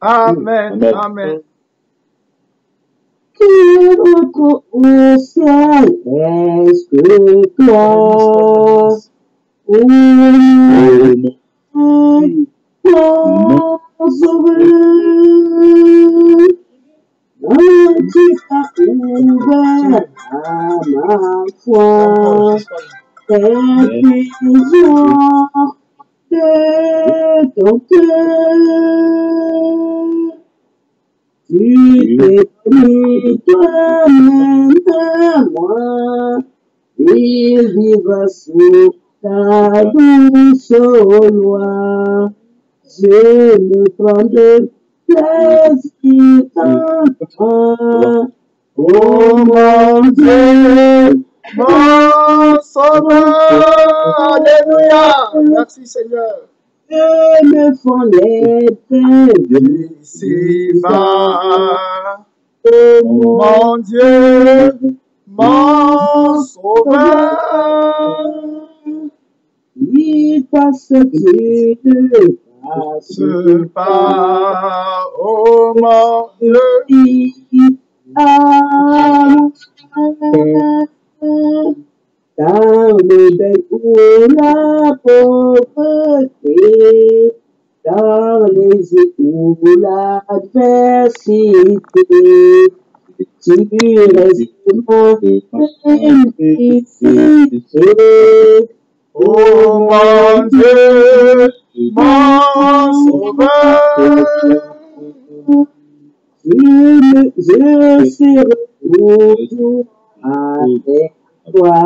Amen. Amen. Amen. Qui autre au ciel est-ce que toi? Oh mon sauveur, tu as ouvert à ma foi tes prisons de ton cœur. Tu t'es pris toi-même à moi, il vivra sous ta douce loi. Je me prends de plaisir en toi. Oh mon Dieu, Mon sauveur. Alléluia. Merci Seigneur. que me font les peines Ici-bas. oh Mon Dieu, mon sauveur. il passe tu passe Ce pas, oh mon Dieu. Dans le deuil ou la pauvreté, dans les jours ou l'adversité, tu restes ma bénéficié. Oh mon Dieu, mon sauveur. Je serai toujours avec toi.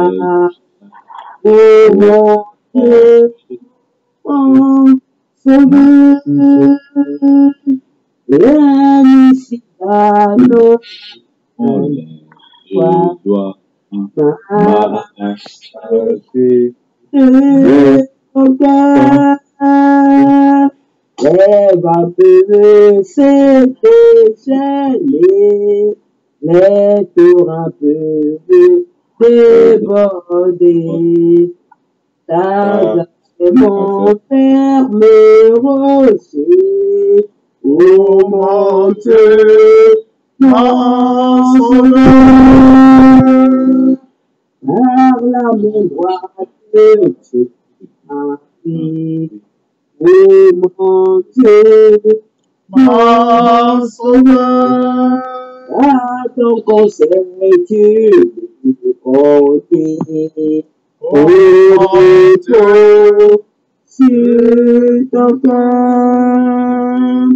Oh mon Dieu, mon sauveur, viens ici à nos Doit marcher de ton cœur. Les vapeurs s'est déchaîné, les torrents peuvent déborder. Ta grâce est mon ferme rocher. Oh mon Dieu, mon sauveur, par la main droite, tu m'as pris. Oh mon Dieu, Mon sauveur. à ton conseil, tu me conduis. Oh mon Dieu. Sur ton cœur,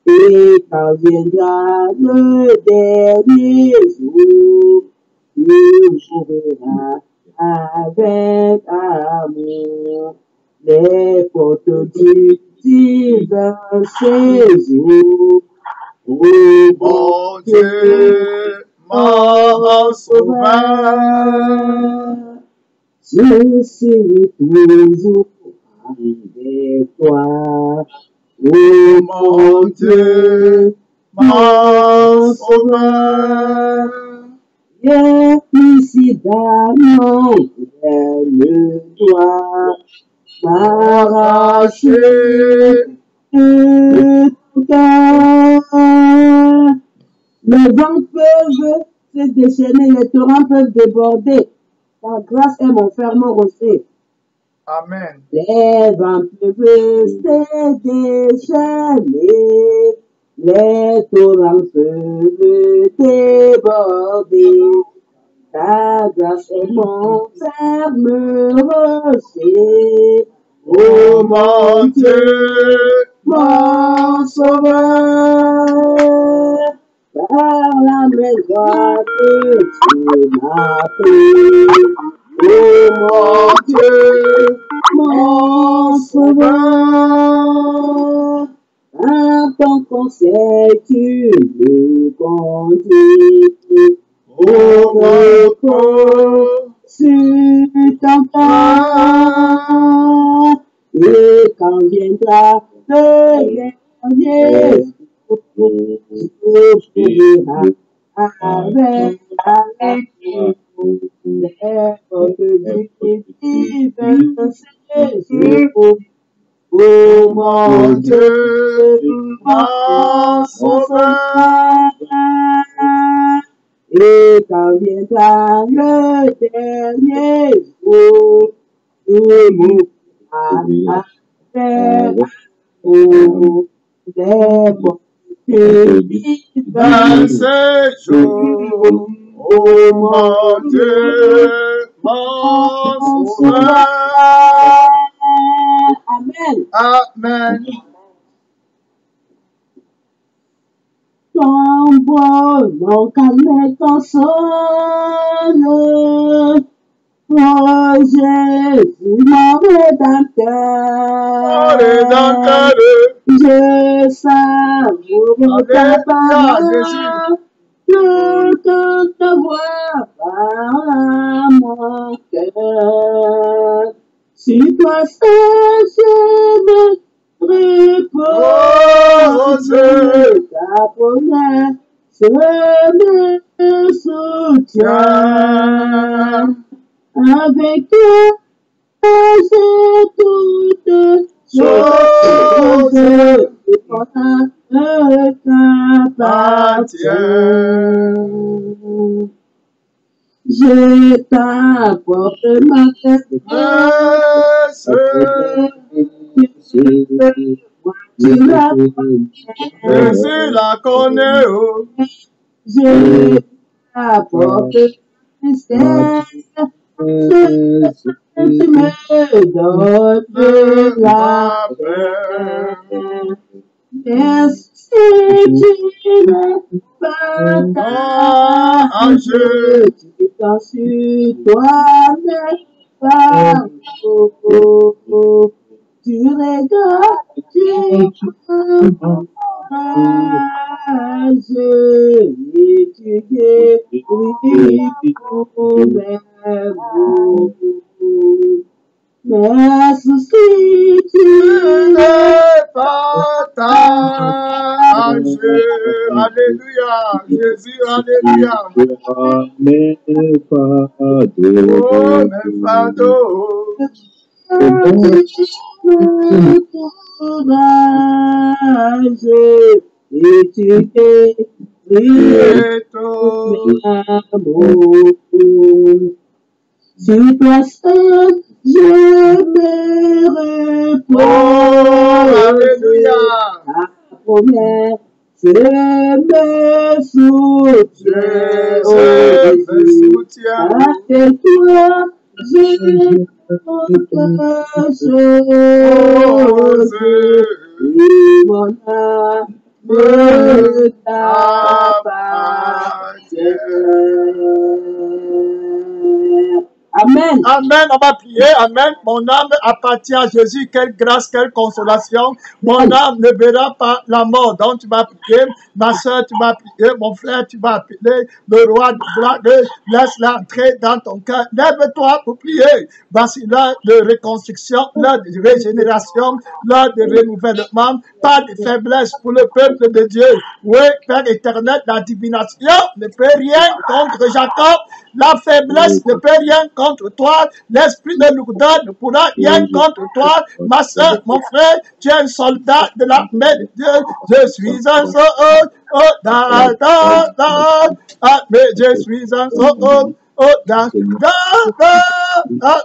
et quand viendra le dernier jour, tu m'ouvriras avec amour les portes du divin séjour. Oh Mon Dieu, mon sauveur. je serai toujours avec toi. Oh Mon Dieu, mon sauveur. viens ici dans mon cœur, le doigt m'arracher de ton cœur. Les vents peuvent se déchaîner, les torrents peuvent déborder. Ta grâce est mon ferme rocher. Amen. Les vents peuvent se déchaîner, les torrents peuvent déborder. Ta grâce est mon ferme rocher. Oh mon Dieu, mon sauveur, par la main droite, tu m'as pris. Oh mon Dieu, mon sauveur, par ton conseil, tu me conduis. oh mon Dieu. Sur ton cœur, et quand viendra le dernier jour, tu ouvriras avec les portes du divin séjour. Oh mon Dieu, Mon quand viendra le dernier jour, tout mourra avec amour, des bontés Dans ce jour, oh mon Dieu, mon sauveur. Amen. Amen. Ton beau nom calme ton sol. Oh Jésus, mon rédempteur. Mon Rédempteur. Je savoure ta parole. Toute ta voix par mon cœur. Si toi seul je me repose, ta promesse me soutient. Avec toi, j'ai toutes choses, et pour t'appartient. Je t'apporte ma tête, Jésus la connaît. je t'apporte ma tête, tu me donnes la paix. Merci, tu n'es pas courageux, tu t'en sur toi, n'est pas tu regardes, tu courageux, et tu guéris pour mes maux. Mais si tu n'es pas âgé. Alléluia. Jésus, alléluia. Mes fardeaux. Oh, mes fardeaux. Courage, et tu guéris pour mes amours. Si toi seul, je me repose. Alléluia. Ta promesse me soutient. Je me soutiens. Avec toi, j'ai toutes choses. Et mon âme t'appartient. Amen. Amen, on va prier. Amen. Mon âme appartient à Jésus. Quelle grâce, quelle consolation. Mon âme ne verra pas la mort. Donc tu vas prier. Ma soeur, tu vas prier. Mon frère, tu vas appeler le roi de gloire. Laisse-la entrer dans ton cœur. Lève-toi pour prier. Voici l'heure de reconstruction, l'heure de régénération, l'heure de renouvellement. Pas de faiblesse pour le peuple de Dieu. Oui, Père éternel, la divination ne peut rien contre Jacob. La faiblesse ne peut rien contre toi. L'esprit de lourdeur ne pourra rien contre toi. Ma soeur, mon frère, tu es un soldat de l'armée de Dieu. Je suis un soldat. Mais je suis un soldat.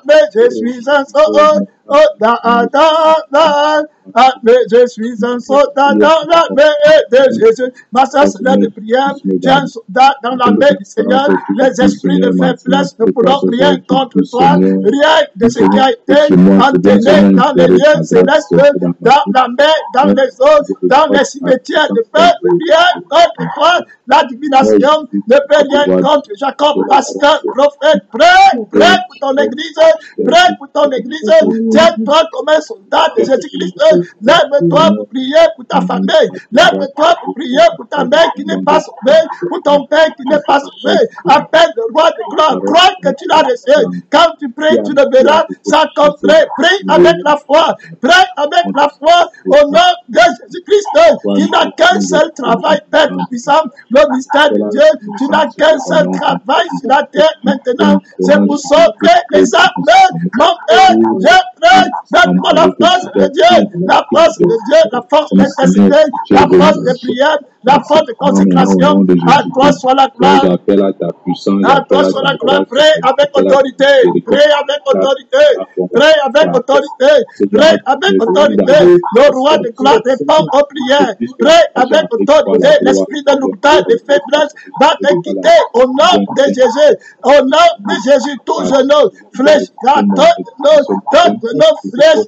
Mais je suis un soldat. Mais je suis un soldat dans l'armée de Jésus. Ma soeur, c'est l'heure de prière. Tu es un soldat dans l'armée du Seigneur. Les esprits de faiblesse ne pourront rien contre toi. Rien de ce qui a été enterré dans les lieux célestes, dans la mer, dans les eaux, dans les cimetières de feu. Rien contre toi. La divination ne peut rien contre Jacob, pasteur, prophète. Prie pour ton église. Prie pour ton église. Tiens-toi comme un soldat de Jésus-Christ. Lève-toi pour prier pour ta famille. Lève-toi pour prier pour ta mère qui n'est pas sauvée, pour ton père qui n'est pas sauvé. Appelle le roi de gloire. Crois que tu l'as reçu. Quand tu pries, tu le verras s'accomplir. Prie avec la foi. Prie avec la foi au nom de Jésus-Christ, qui n'a qu'un seul travail, Père puissant, le mystère de Dieu. Tu n'as qu'un seul travail sur la terre maintenant. C'est pour sauver les âmes. Mon Père, je prie, donne-moi la force de Dieu, la force de Dieu, la force d'intercéder, la force de prière, la force de consécration. À toi soit la gloire. J'appelle à ta puissance. À toi soit la gloire. Prie avec autorité. Prie avec autorité. Prie avec autorité. Prie avec autorité. Le roi de gloire répond aux prières. Prie avec autorité. L'esprit de lourdeur, de faiblesse va te quitter au nom de Jésus. Au nom de Jésus, tout genou, flèche, toutes nos flèches,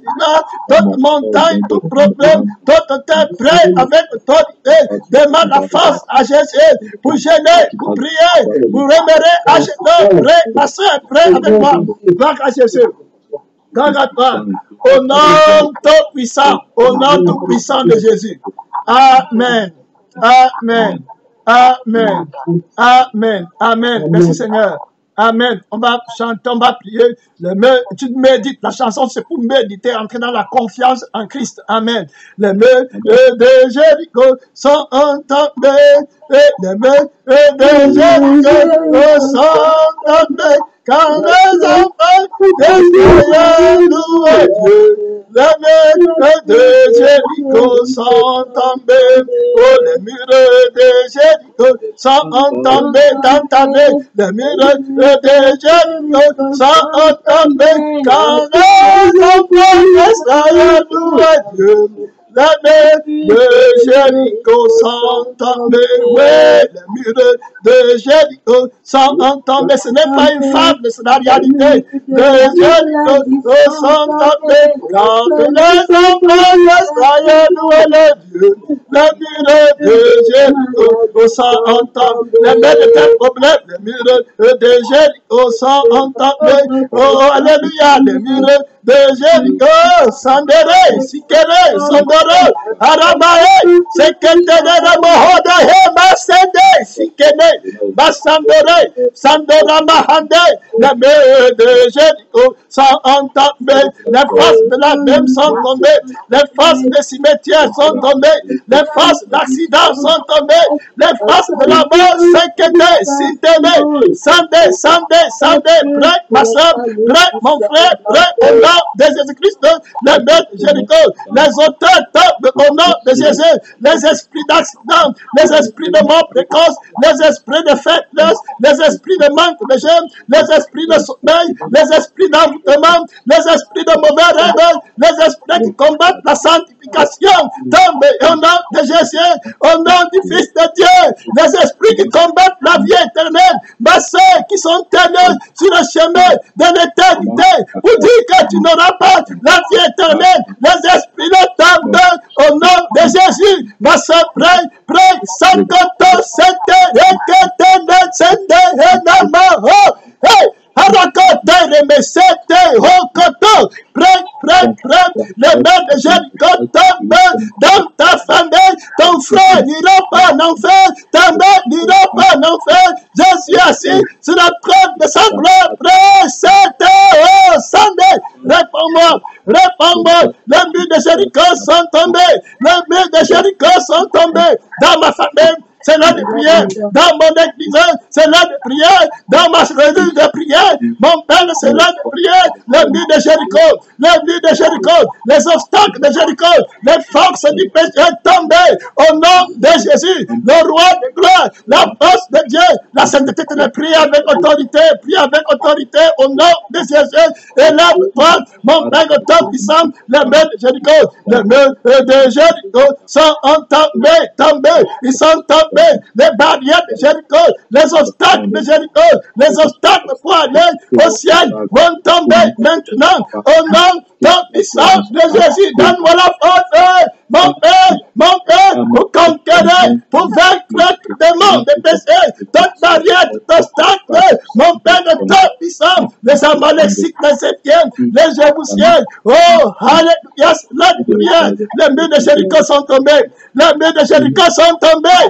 toute montagne, tout problème, toute terre, prie avec autorité. Demande la force à Jésus pour gêner, pour prier, pour remérer à Jésus. Prie, ma soeur, prie avec moi. Gloire à Jésus. Gloire à toi. Au nom tout puissant, au nom tout puissant de Jésus. Amen. Amen. Amen. Amen. Amen. Merci Seigneur. Amen. On va chanter, on va prier. Tu médites. La chanson, c'est pour méditer, entrer dans la confiance en Christ. Amen. Les murs de Jéricho sont tombés. Les murs de Jéricho sont tombés. Quand les enfants d'Israël louent Dieu, les murs de Jéricho sont tombés. Oh, les murs de Jéricho sont tombés dans ta vie. Les murs de Jéricho sont tombés. Quand les enfants d'Israël louent Dieu, les murs de Jéricho sont tombés. Oui, les murs de Jéricho sont tombés. Ce n'est pas une fable, c'est la réalité. Les Jéricho sont tombés. Quand les enfants d'Israël louent le Dieu, les murs de Jéricho sont tombés. Les murs de tes problèmes, les murs de Jéricho sont tombés. Oh, alléluia, les murs de Jéricho, Sandere, Sikere, Sondoro, Arabae, Sekendere, Mohode, Masende, Sikene, Basandore, Sandora Mahande, les murs de Jéricho sont tombés. Les forces de la même sont tombées. Les forces des cimetières sont tombées. Les forces d'accidents sont tombées. Les forces de la mort, Sekene, Sintene, Sandé, prêt, ma soeur, prêt, mon frère, prêt, au nom de Jésus-Christ, les murs de Jéricho, les auteurs tombent au nom de Jésus, les esprits d'accident, les esprits de mort précoce, les esprits de faiblesse, les esprits de manque de jeûne, les esprits de sommeil, les esprits d'envoûtement, les esprits de mauvais rêves, les esprits qui combattent la sanctification, tombent au nom de Jésus, au nom du Fils de Dieu, les esprits qui combattent la vie éternelle, ma soeur, qui sont tenus sur le chemin de l'éternité, pour dire que tu n'auras pas la vie éternelle, les esprits de tombent au nom de Jésus, ma soeur, prie, Sankoto, hey, Harakote, Remesete, Hokoto, prêt, les mains de Jéricho tombent dans ta famille, ton frère n'ira pas en enfer, ta mère n'ira pas en enfer, Jésus assis sur la preuve de sa gloire, réponds-moi, les murs de Jéricho sont tombés, les murs de Jéricho sont tombés dans ma famille. C'est l'heure de prière. Dans mon église, c'est l'heure de prière. Dans ma réunion de prière, mon père, c'est l'heure de prière. Les murs de Jéricho, les obstacles de Jéricho, les forces du péché tombées au nom de Jésus, le roi de gloire, la force de Dieu, la sainteté de la prière avec autorité au nom de Jésus. Et là, toi, mon père, tout puissant, les murs de Jéricho sont tombés, ils sont tombés. Les barrières de Jéricho, les obstacles de Jéricho, les obstacles pour aller au ciel vont tomber maintenant au nom de puissant de Jésus. Donne-moi la force, mon Père, pour conquérir, pour vaincre le démon de péché, toute barrière, tout obstacle, mon Père de tout puissant, les Amalécites, les Étiennes, les Jébusiens, oh, alléluia, la prière, les murs de Jéricho sont tombés, les murs de Jéricho sont tombés,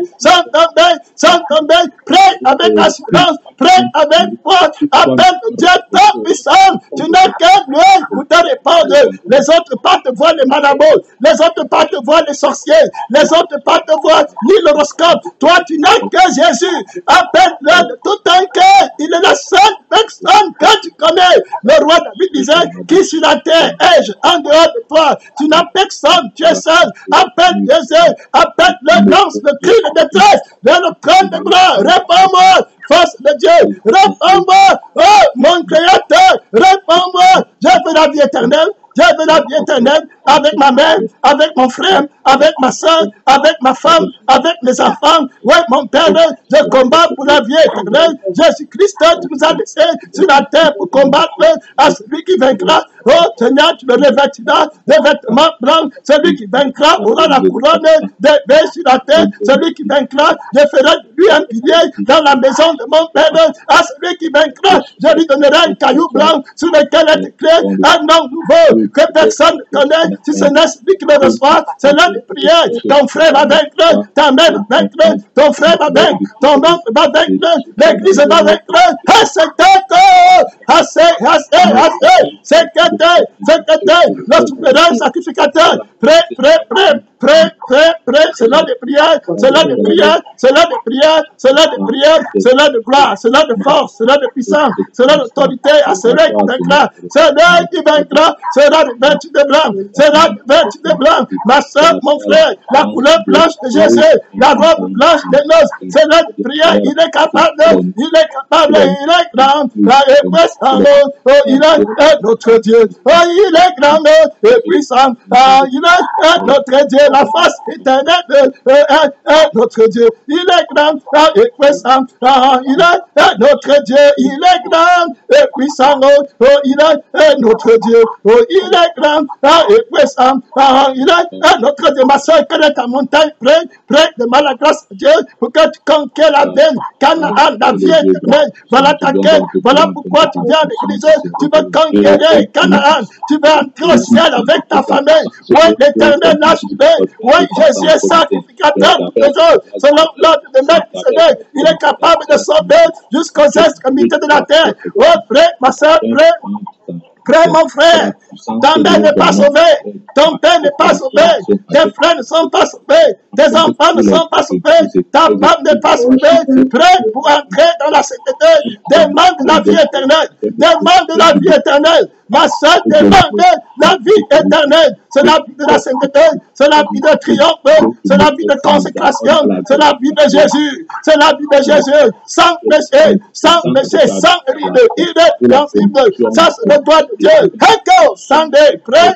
prêt avec assurance, prêt avec foi, appelle Dieu tout puissant, tu n'as qu'un lui pour te répondre, les autres pas te voir les marabouts, les autres pas te voir les sorciers, les autres pas te voir ni l'horoscope, toi tu n'as que Jésus, appelle-le de tout ton cœur, il est la seule personne que tu connais. Le roi David disait, qui sur la terre ai-je en dehors de toi? Tu n'as personne, tu es seul. Appelle Jésus, appelle-le, lance le cri de détresse vers le trône de gloire. Réponds-moi, force de Dieu, réponds-moi, oh mon Créateur, réponds-moi. Je veux la vie éternelle. Je veux la vie éternelle avec ma mère, avec mon frère, avec ma soeur, avec ma femme, avec mes enfants. Oui, mon Père, je combats pour la vie éternelle. Jésus-Christ, tu nous as laissé sur la terre pour combattre à celui qui vaincra. Oh Seigneur, tu le revêtiras des vêtements blancs. Celui qui vaincra aura la couronne d'épée sur la terre. Celui qui vaincra, je ferai de lui un pilier dans la maison de mon Père. À celui qui vaincra, je lui donnerai un caillou blanc sur lequel est écrit un nom nouveau que personne ne connaît, si ce n'est celui qui le reçoit. C'est l'heure de prière. Ton frère va vaincre, ta mère va vaincre, ton frère va vaincre, ton oncle va vaincre, l'église va vaincre. C'était le souverain sacrificateur. Prêt, c'est l'heure de prière, c'est l'heure de prière, c'est l'heure de prière, c'est l'heure de prière, c'est l'heure de gloire, c'est l'heure de force, c'est l'heure de puissance, c'est l'heure d'autorité à celui qui vaincra, c'est l'heure qui vaincra, c'est l'heure de vêtu de blanc, c'est l'heure de vêtu de blanc, ma soeur, mon frère, la couleur blanche de Jésus, la robe blanche des noces, c'est l'heure de prière, il est capable, il est grand, la puissant, oh, il est notre Dieu, oh, il est grand et puissant, il est notre Dieu. La face éternelle est notre Dieu. Il est grand et puissant. Il est notre Dieu. Il est grand et puissant. Oh, il est notre Dieu. Oh, il est grand et puissant. Il est notre Dieu. Ma soeur, quelle est ta montagne? Près de la grâce de Dieu pour que tu conquières la belle Canaan, la vie éternelle. Voilà ta quête. Voilà pourquoi tu viens à l'église. Tu veux conquérir Canaan. Tu veux entrer au ciel avec ta famille. Oui, l'éternel l'a trouvé. Oui, Jésus est sacrificateur pour les autres. Selon l'ordre de Melchizedek, il est capable de sauver jusqu'aux extrémités de la terre. Oh, frère, ma soeur, frère, mon frère, ta mère n'est pas sauvée, ton père n'est pas sauvé, tes frères ne sont pas sauvés, tes enfants ne sont pas sauvés, ta femme n'est pas sauvée. Prêt pour entrer dans la sainteté, demande la vie éternelle, demande la vie éternelle. Ma soeur demande la vie éternelle. C'est la vie de la sainteté, c'est la vie de triomphe, c'est la vie de consécration, c'est la vie de Jésus, c'est la vie de Jésus, sans péché, sans ride, irréprochable. Ça, c'est le droit de Dieu. Echo, Sunday, prêt,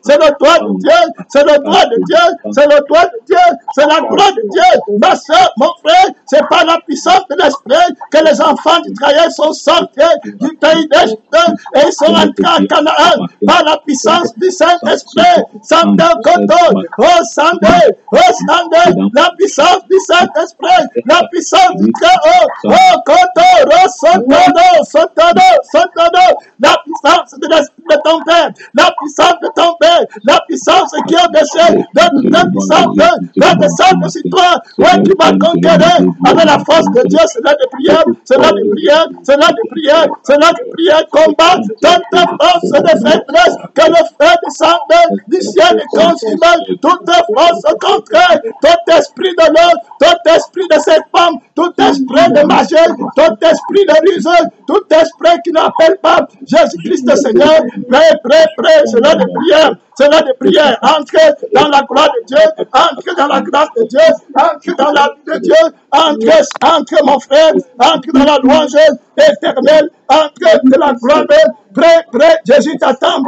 c'est le droit de Dieu, c'est le droit de Dieu, c'est le droit de Dieu, c'est la gloire de Dieu. Ma soeur, mon frère, c'est par la puissance de l'Esprit que les enfants d'Israël sont sortis du pays d'Égypte et ils sont entrés à Canaan par la puissance du Saint-Esprit. Sunday, la puissance du Saint-Esprit, la puissance du Très-Haut. Oh, Koto, Sotono, la puissance de l'Esprit de ton Père, la puissance de ton Père, la puissance qui est déchée de ta puissance, la descente sur toi, ouais, tu vas conquérir avec la force de Dieu. C'est là de prière, c'est là de prière, c'est là de prière, c'est là de prière, combat toute force de faiblesse, que le feu descende du ciel et consume toute force contraire, tout esprit de l'eau, tout esprit de cette femme, tout esprit de magie, tout esprit de ruse, tout esprit qui n'appelle pas Jésus-Christ Seigneur. Prêt, c'est là de prière. C'est l'heure de prière. Entre dans la gloire de Dieu. Entre dans la grâce de Dieu. Entre dans la vie de Dieu. Entre mon frère. Entre dans la louange éternelle. Entre dans la gloire. Prêt. Jésus t'attend.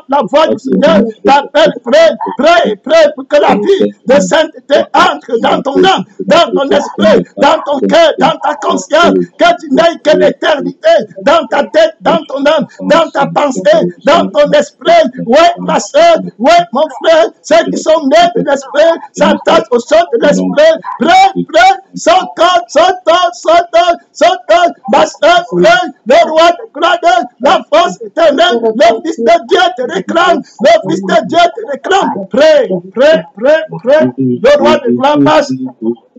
La voix du Seigneur t'appelle. Prêt pour que la vie de sainteté entre dans ton âme, dans ton esprit, dans ton cœur, dans ta conscience. Que tu n'aies que l'éternité dans ta tête, dans ton âme, dans ta pensée, dans ton esprit. Ouais, ma soeur, ouais, mon frère, ceux qui sont nés de l'esprit s'attachent au son de l'esprit. Prêt, saute, ma soeur, frère, le roi de gloire, la force éternelle. Le Fils de Dieu te réclame. Le Fils de Dieu te réclame. Prie, prie, prie, prie. Le roi de gloire passe.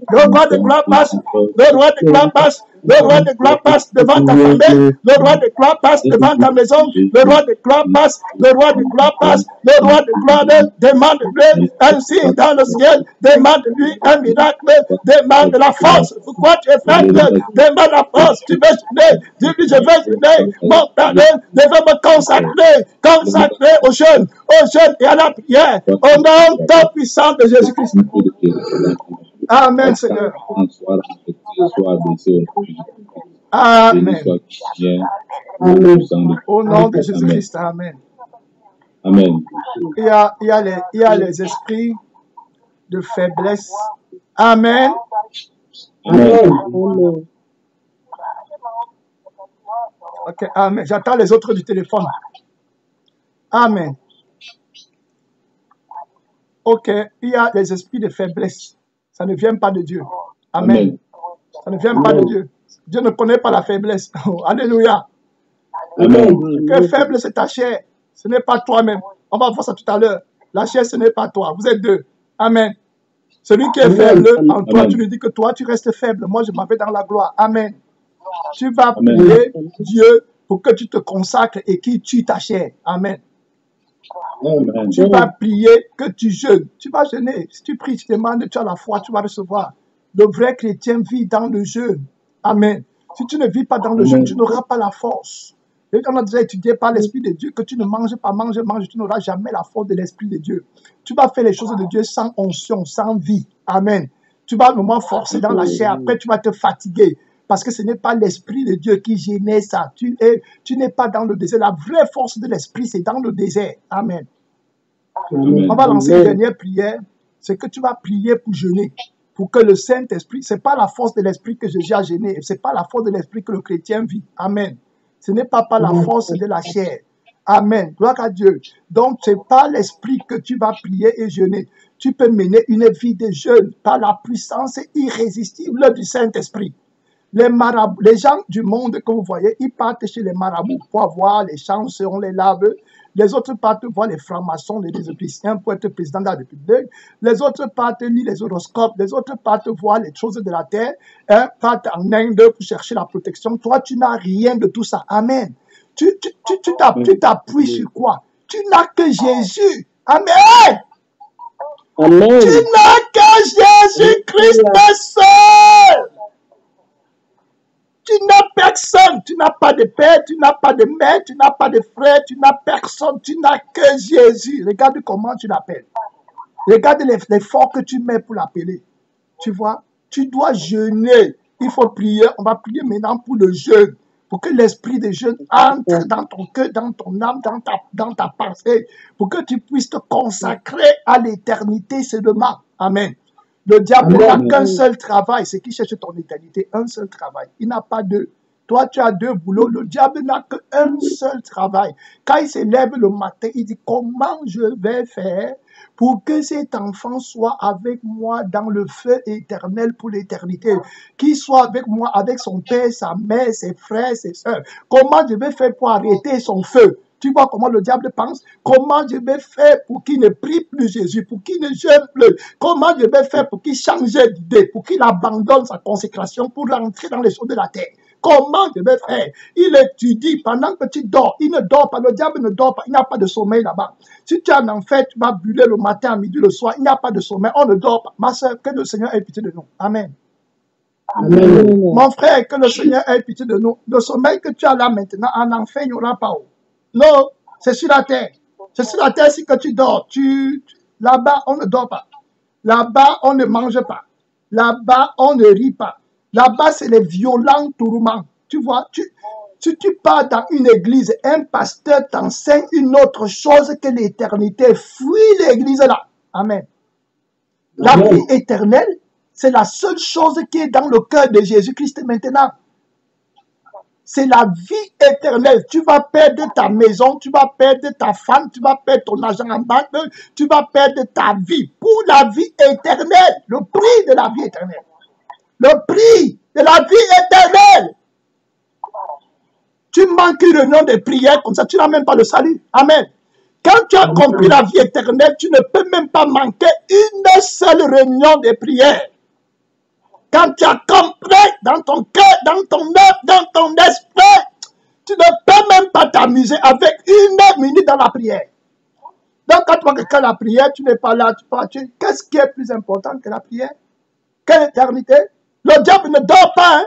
Le roi de gloire passe. Le roi de gloire passe. Le roi de gloire passe devant ta famille. Le roi de gloire passe devant ta maison. Le roi de gloire passe. Le roi de gloire passe. Le roi de gloire demande-lui ainsi dans le ciel. Demande-lui un miracle. Demande la force. Pourquoi tu es faible? Demande la force. Tu veux jeûner. Dis-lui, je veux jeûner. Mon Père, je veux me consacrer aux jeunes et à la prière. Au nom tout puissant de Jésus-Christ. Amen, Seigneur. Amen. Au nom de Jésus-Christ, Amen. Amen. Il y a les esprits de faiblesse. Amen. Amen. Ok, amen. J'attends les autres du téléphone. Amen. Ok, il y a les esprits de faiblesse. Ça ne vient pas de Dieu. Amen. Amen. Ça ne vient pas de Dieu. Dieu ne connaît pas la faiblesse. Alléluia. Amen. Que faible c'est ta chair. Ce n'est pas toi-même. On va voir ça tout à l'heure. La chair, ce n'est pas toi. Vous êtes deux. Amen. Celui qui est faible en toi, Amen. tu lui dis que toi, tu restes faible. Moi, je m'en vais dans la gloire. Amen. Tu vas Amen. prier Dieu pour que tu te consacres et qu'il tue ta chair. Amen. Amen. Tu vas prier que tu jeûnes. Tu vas jeûner. Si tu pries, tu demandes, tu as la foi, tu vas recevoir. Le vrai chrétien vit dans le jeûne. Amen. Si tu ne vis pas dans le jeûne, tu n'auras pas la force. Et on a déjà étudié par l'Esprit de Dieu que tu ne manges pas, mange, tu n'auras jamais la force de l'Esprit de Dieu. Tu vas faire les choses de Dieu sans onction, sans vie. Amen. Tu vas au moment forcer dans la chair, après tu vas te fatiguer. Parce que ce n'est pas l'Esprit de Dieu qui génère ça. Tu n'es pas dans le désert. La vraie force de l'Esprit, c'est dans le désert. Amen. Amen. On va lancer une dernière prière. C'est que tu vas prier pour jeûner. Pour que le Saint-Esprit, ce n'est pas la force de l'Esprit que Jésus a gêné. Ce n'est pas la force de l'Esprit que le chrétien vit. Amen. Ce n'est pas par la force de la chair. Amen. Gloire à Dieu. Donc, ce n'est pas l'Esprit que tu vas prier et jeûner. Tu peux mener une vie de jeûne par la puissance irrésistible du Saint-Esprit. Les marabouts, les gens du monde que vous voyez, ils partent chez les marabouts pour avoir les chances, on les lave. Les autres partent voir les francs-maçons, les épiciens pour être président de la République. Les autres partent lire les horoscopes. Les autres partent voir les choses de la terre. Partent en Inde pour chercher la protection. Toi, tu n'as rien de tout ça. Amen. Tu t'appuies sur quoi? Tu n'as que Jésus. Amen. Amen. Tu n'as que Jésus-Christ seul. Tu n'as personne, tu n'as pas de père, tu n'as pas de mère, tu n'as pas de frère, tu n'as personne, tu n'as que Jésus. Regarde comment tu l'appelles. Regarde l'effort que tu mets pour l'appeler. Tu vois, tu dois jeûner. Il faut prier. On va prier maintenant pour le jeûne. Pour que l'esprit de jeûne entre dans ton cœur, dans ton âme, dans ta pensée. Pour que tu puisses te consacrer à l'éternité seulement. Amen. Le diable n'a qu'un seul travail, c'est qu'il cherche ton éternité, un seul travail. Il n'a pas deux. Toi, tu as deux boulots. Le diable n'a qu'un seul travail. Quand il se lève le matin, il dit, comment je vais faire pour que cet enfant soit avec moi dans le feu éternel pour l'éternité, qu'il soit avec moi, avec son père, sa mère, ses frères, ses soeurs. Comment je vais faire pour arrêter son feu? Tu vois comment le diable pense? Comment je vais faire pour qu'il ne prie plus Jésus, pour qu'il ne jeûne plus? Comment je vais faire pour qu'il change d'idée, pour qu'il abandonne sa consécration pour rentrer dans les choses de la terre? Comment je vais faire? Il étudie pendant que tu dors. Il ne dort pas. Le diable ne dort pas. Il n'a pas de sommeil là-bas. Si tu es en enfer, tu vas brûler le matin, à midi, le soir. Il n'y a pas de sommeil. On ne dort pas. Ma soeur, que le Seigneur ait pitié de nous. Amen. Amen. Mon frère, que le Seigneur ait pitié de nous. Le sommeil que tu as là maintenant, en enfer, il n'y aura pas. Non, c'est sur la terre. C'est sur la terre si que tu dors. Là-bas, on ne dort pas. Là-bas, on ne mange pas. Là-bas, on ne rit pas. Là-bas, c'est les violents tourments. Tu vois, si tu pars dans une église, un pasteur t'enseigne une autre chose que l'éternité. Fuis l'église là. Amen. La vie éternelle, c'est la seule chose qui est dans le cœur de Jésus-Christ maintenant. C'est la vie éternelle. Tu vas perdre ta maison, tu vas perdre ta femme, tu vas perdre ton argent en banque, tu vas perdre ta vie pour la vie éternelle. Le prix de la vie éternelle. Le prix de la vie éternelle. Tu manques une réunion de prière comme ça, tu n'as même pas le salut. Amen. Quand tu as compris la vie éternelle, tu ne peux même pas manquer une seule réunion de prière. Quand tu as compris dans ton cœur, dans ton âme, dans ton esprit, tu ne peux même pas t'amuser avec une minute dans la prière. Donc quand tu vois que la prière, tu n'es pas là, qu'est-ce qui est plus important que la prière? Quelle éternité? Le diable ne dort pas. Hein?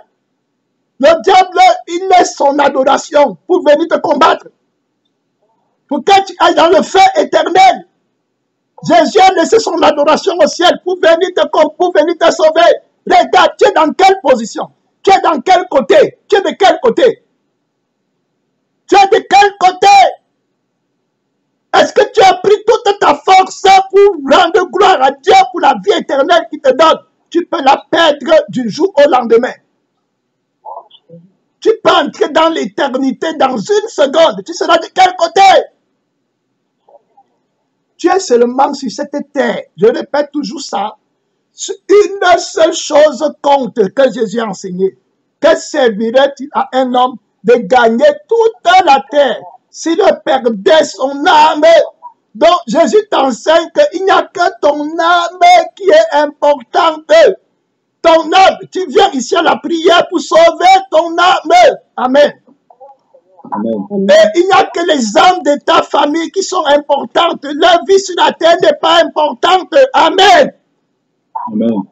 Le diable, il laisse son adoration pour venir te combattre. Pour que tu ailles dans le feu éternel. Jésus a laissé son adoration au ciel pour venir te sauver. Regarde, tu es dans quelle position? Tu es dans quel côté? Tu es de quel côté? Tu es de quel côté? Est-ce que tu as pris toute ta force pour rendre gloire à Dieu pour la vie éternelle qu'il te donne? Tu peux la perdre du jour au lendemain. Tu peux entrer dans l'éternité dans une seconde. Tu seras de quel côté? Tu es seulement sur cette terre. Je répète toujours ça. Une seule chose compte que Jésus a enseigné. Que servirait-il à un homme de gagner toute la terre s'il perdait son âme? Donc Jésus t'enseigne qu'il n'y a que ton âme qui est importante. Ton âme, tu viens ici à la prière pour sauver ton âme. Amen. Amen. Et il n'y a que les âmes de ta famille qui sont importantes. Leur vie sur la terre n'est pas importante. Amen. Amen.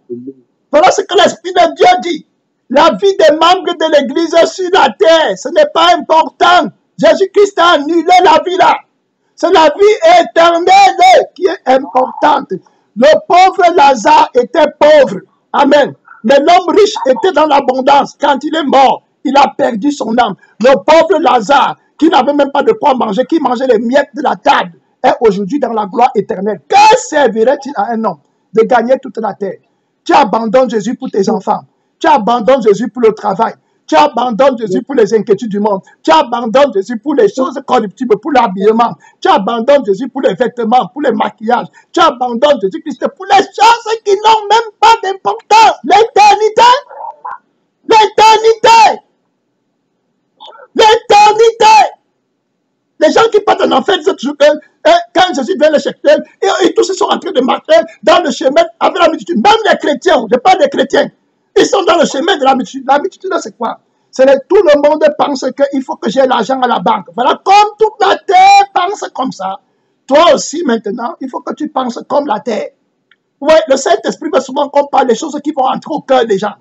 Voilà ce que l'Esprit de Dieu dit. La vie des membres de l'Église sur la terre, ce n'est pas important. Jésus-Christ a annulé la vie là. C'est la vie éternelle qui est importante. Le pauvre Lazare était pauvre. Amen. Mais l'homme riche était dans l'abondance. Quand il est mort, il a perdu son âme. Le pauvre Lazare, qui n'avait même pas de quoi manger, qui mangeait les miettes de la table, est aujourd'hui dans la gloire éternelle. Que servirait-il à un homme de gagner toute la terre? Tu abandonnes Jésus pour tes enfants. Tu abandonnes Jésus pour le travail. Tu abandonnes Jésus pour les inquiétudes du monde. Tu abandonnes Jésus pour les choses corruptibles, pour l'habillement. Tu abandonnes Jésus pour les vêtements, pour les maquillages. Tu abandonnes Jésus-Christ pour les choses qui n'ont même pas d'importance. L'éternité. L'éternité. L'éternité. Les gens qui partent en enfer disent toujours que quand Jésus vient le chercher, et tous sont en train de marcher dans le chemin avec la multitude. Même les chrétiens, je parle des chrétiens. Ils sont dans le chemin de la multitude. La multitude, c'est quoi? Tout le monde pense qu'il faut que j'ai l'argent à la banque. Voilà, comme toute la terre pense comme ça. Toi aussi, maintenant, il faut que tu penses comme la terre. Oui, le Saint-Esprit veut souvent qu'on parle des choses qui vont entrer au cœur des gens.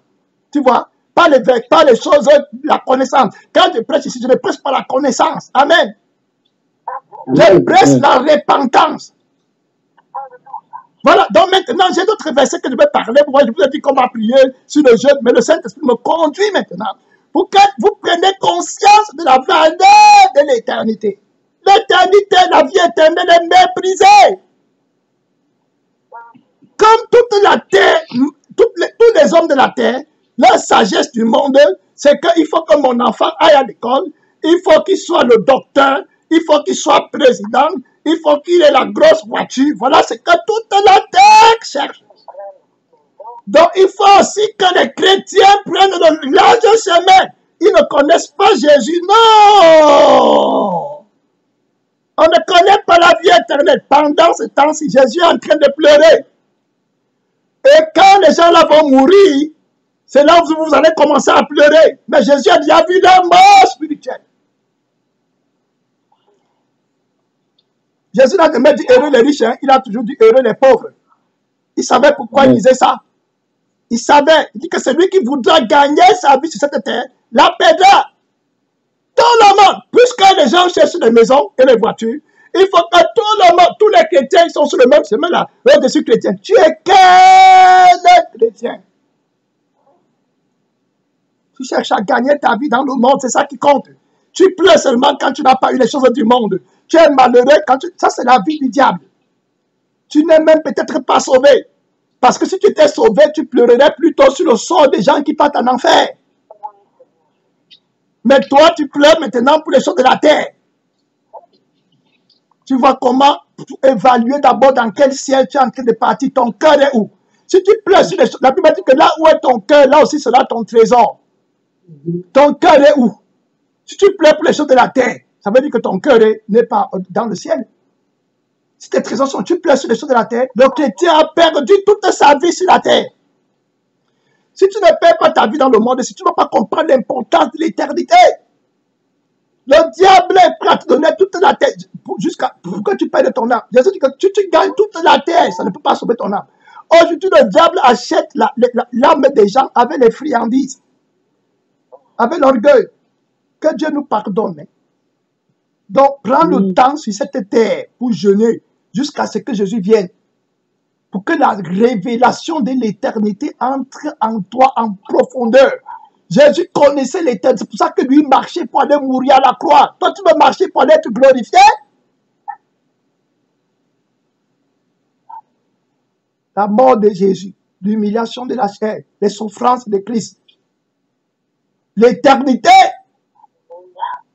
Tu vois? Pas les choses, la connaissance. Quand je prêche ici, je ne prêche pas la connaissance. Amen. Je prêche la repentance. Voilà, donc maintenant, j'ai d'autres versets que je vais parler. Moi, je vous ai dit comment prier sur le jeûne, mais le Saint-Esprit me conduit maintenant pour que vous preniez conscience de la valeur de l'éternité. L'éternité, la vie éternelle est méprisée. Comme toute la terre, tous les hommes de la terre, la sagesse du monde, c'est qu'il faut que mon enfant aille à l'école, il faut qu'il soit le docteur, il faut qu'il soit président, il faut qu'il ait la grosse voiture. Voilà ce que toute la terre cherche. Donc, il faut aussi que les chrétiens prennent le large chemin. Ils ne connaissent pas Jésus. Non! On ne connaît pas la vie éternelle. Pendant ce temps-ci, Jésus est en train de pleurer. Et quand les gens là vont mourir, c'est là où vous allez commencer à pleurer. Mais Jésus a déjà vu la mort spirituelle. Jésus n'a jamais dit heureux les riches, hein. Il a toujours dit heureux les pauvres. Il savait pourquoi il disait ça. Il savait. Il dit que celui qui voudra gagner sa vie sur cette terre, la perdra. Tout le monde, puisque les gens cherchent les maisons et les voitures, il faut que tout le monde, tous les chrétiens sont sur le même chemin là. Je suis chrétien. Tu es quel chrétien? Tu cherches à gagner ta vie dans le monde, c'est ça qui compte. Tu pleures seulement quand tu n'as pas eu les choses du monde. Tu es malheureux quand tu... Ça, c'est la vie du diable. Tu n'es même peut-être pas sauvé. Parce que si tu étais sauvé, tu pleurerais plutôt sur le sort des gens qui partent en enfer. Mais toi, tu pleures maintenant pour les choses de la terre. Tu vois comment évaluer d'abord dans quel ciel tu es en train de partir. Ton cœur est où? Si tu pleures sur les choses, la Bible dit que là où est ton cœur, là aussi sera ton trésor. Ton cœur est où? Si tu pleures pour les choses de la terre, ça veut dire que ton cœur n'est pas dans le ciel. Si tes trésors sont, tu pleures sur les choses de la terre, le chrétien a perdu toute sa vie sur la terre. Si tu ne perds pas ta vie dans le monde, si tu ne vas pas comprendre l'importance de l'éternité, le diable est prêt à te donner toute la terre pour que tu perdes ton âme. Jésus dit que tu gagnes toute la terre, ça ne peut pas sauver ton âme. Aujourd'hui, le diable achète l'âme des gens avec les friandises, avec l'orgueil. Que Dieu nous pardonne. Donc, prends le temps sur cette terre pour jeûner jusqu'à ce que Jésus vienne. Pour que la révélation de l'éternité entre en toi en profondeur. Jésus connaissait l'éternité. C'est pour ça que lui marchait pour aller mourir à la croix. Toi, tu veux marcher pour aller être glorifié? La mort de Jésus, l'humiliation de la chair, les souffrances de Christ, l'éternité,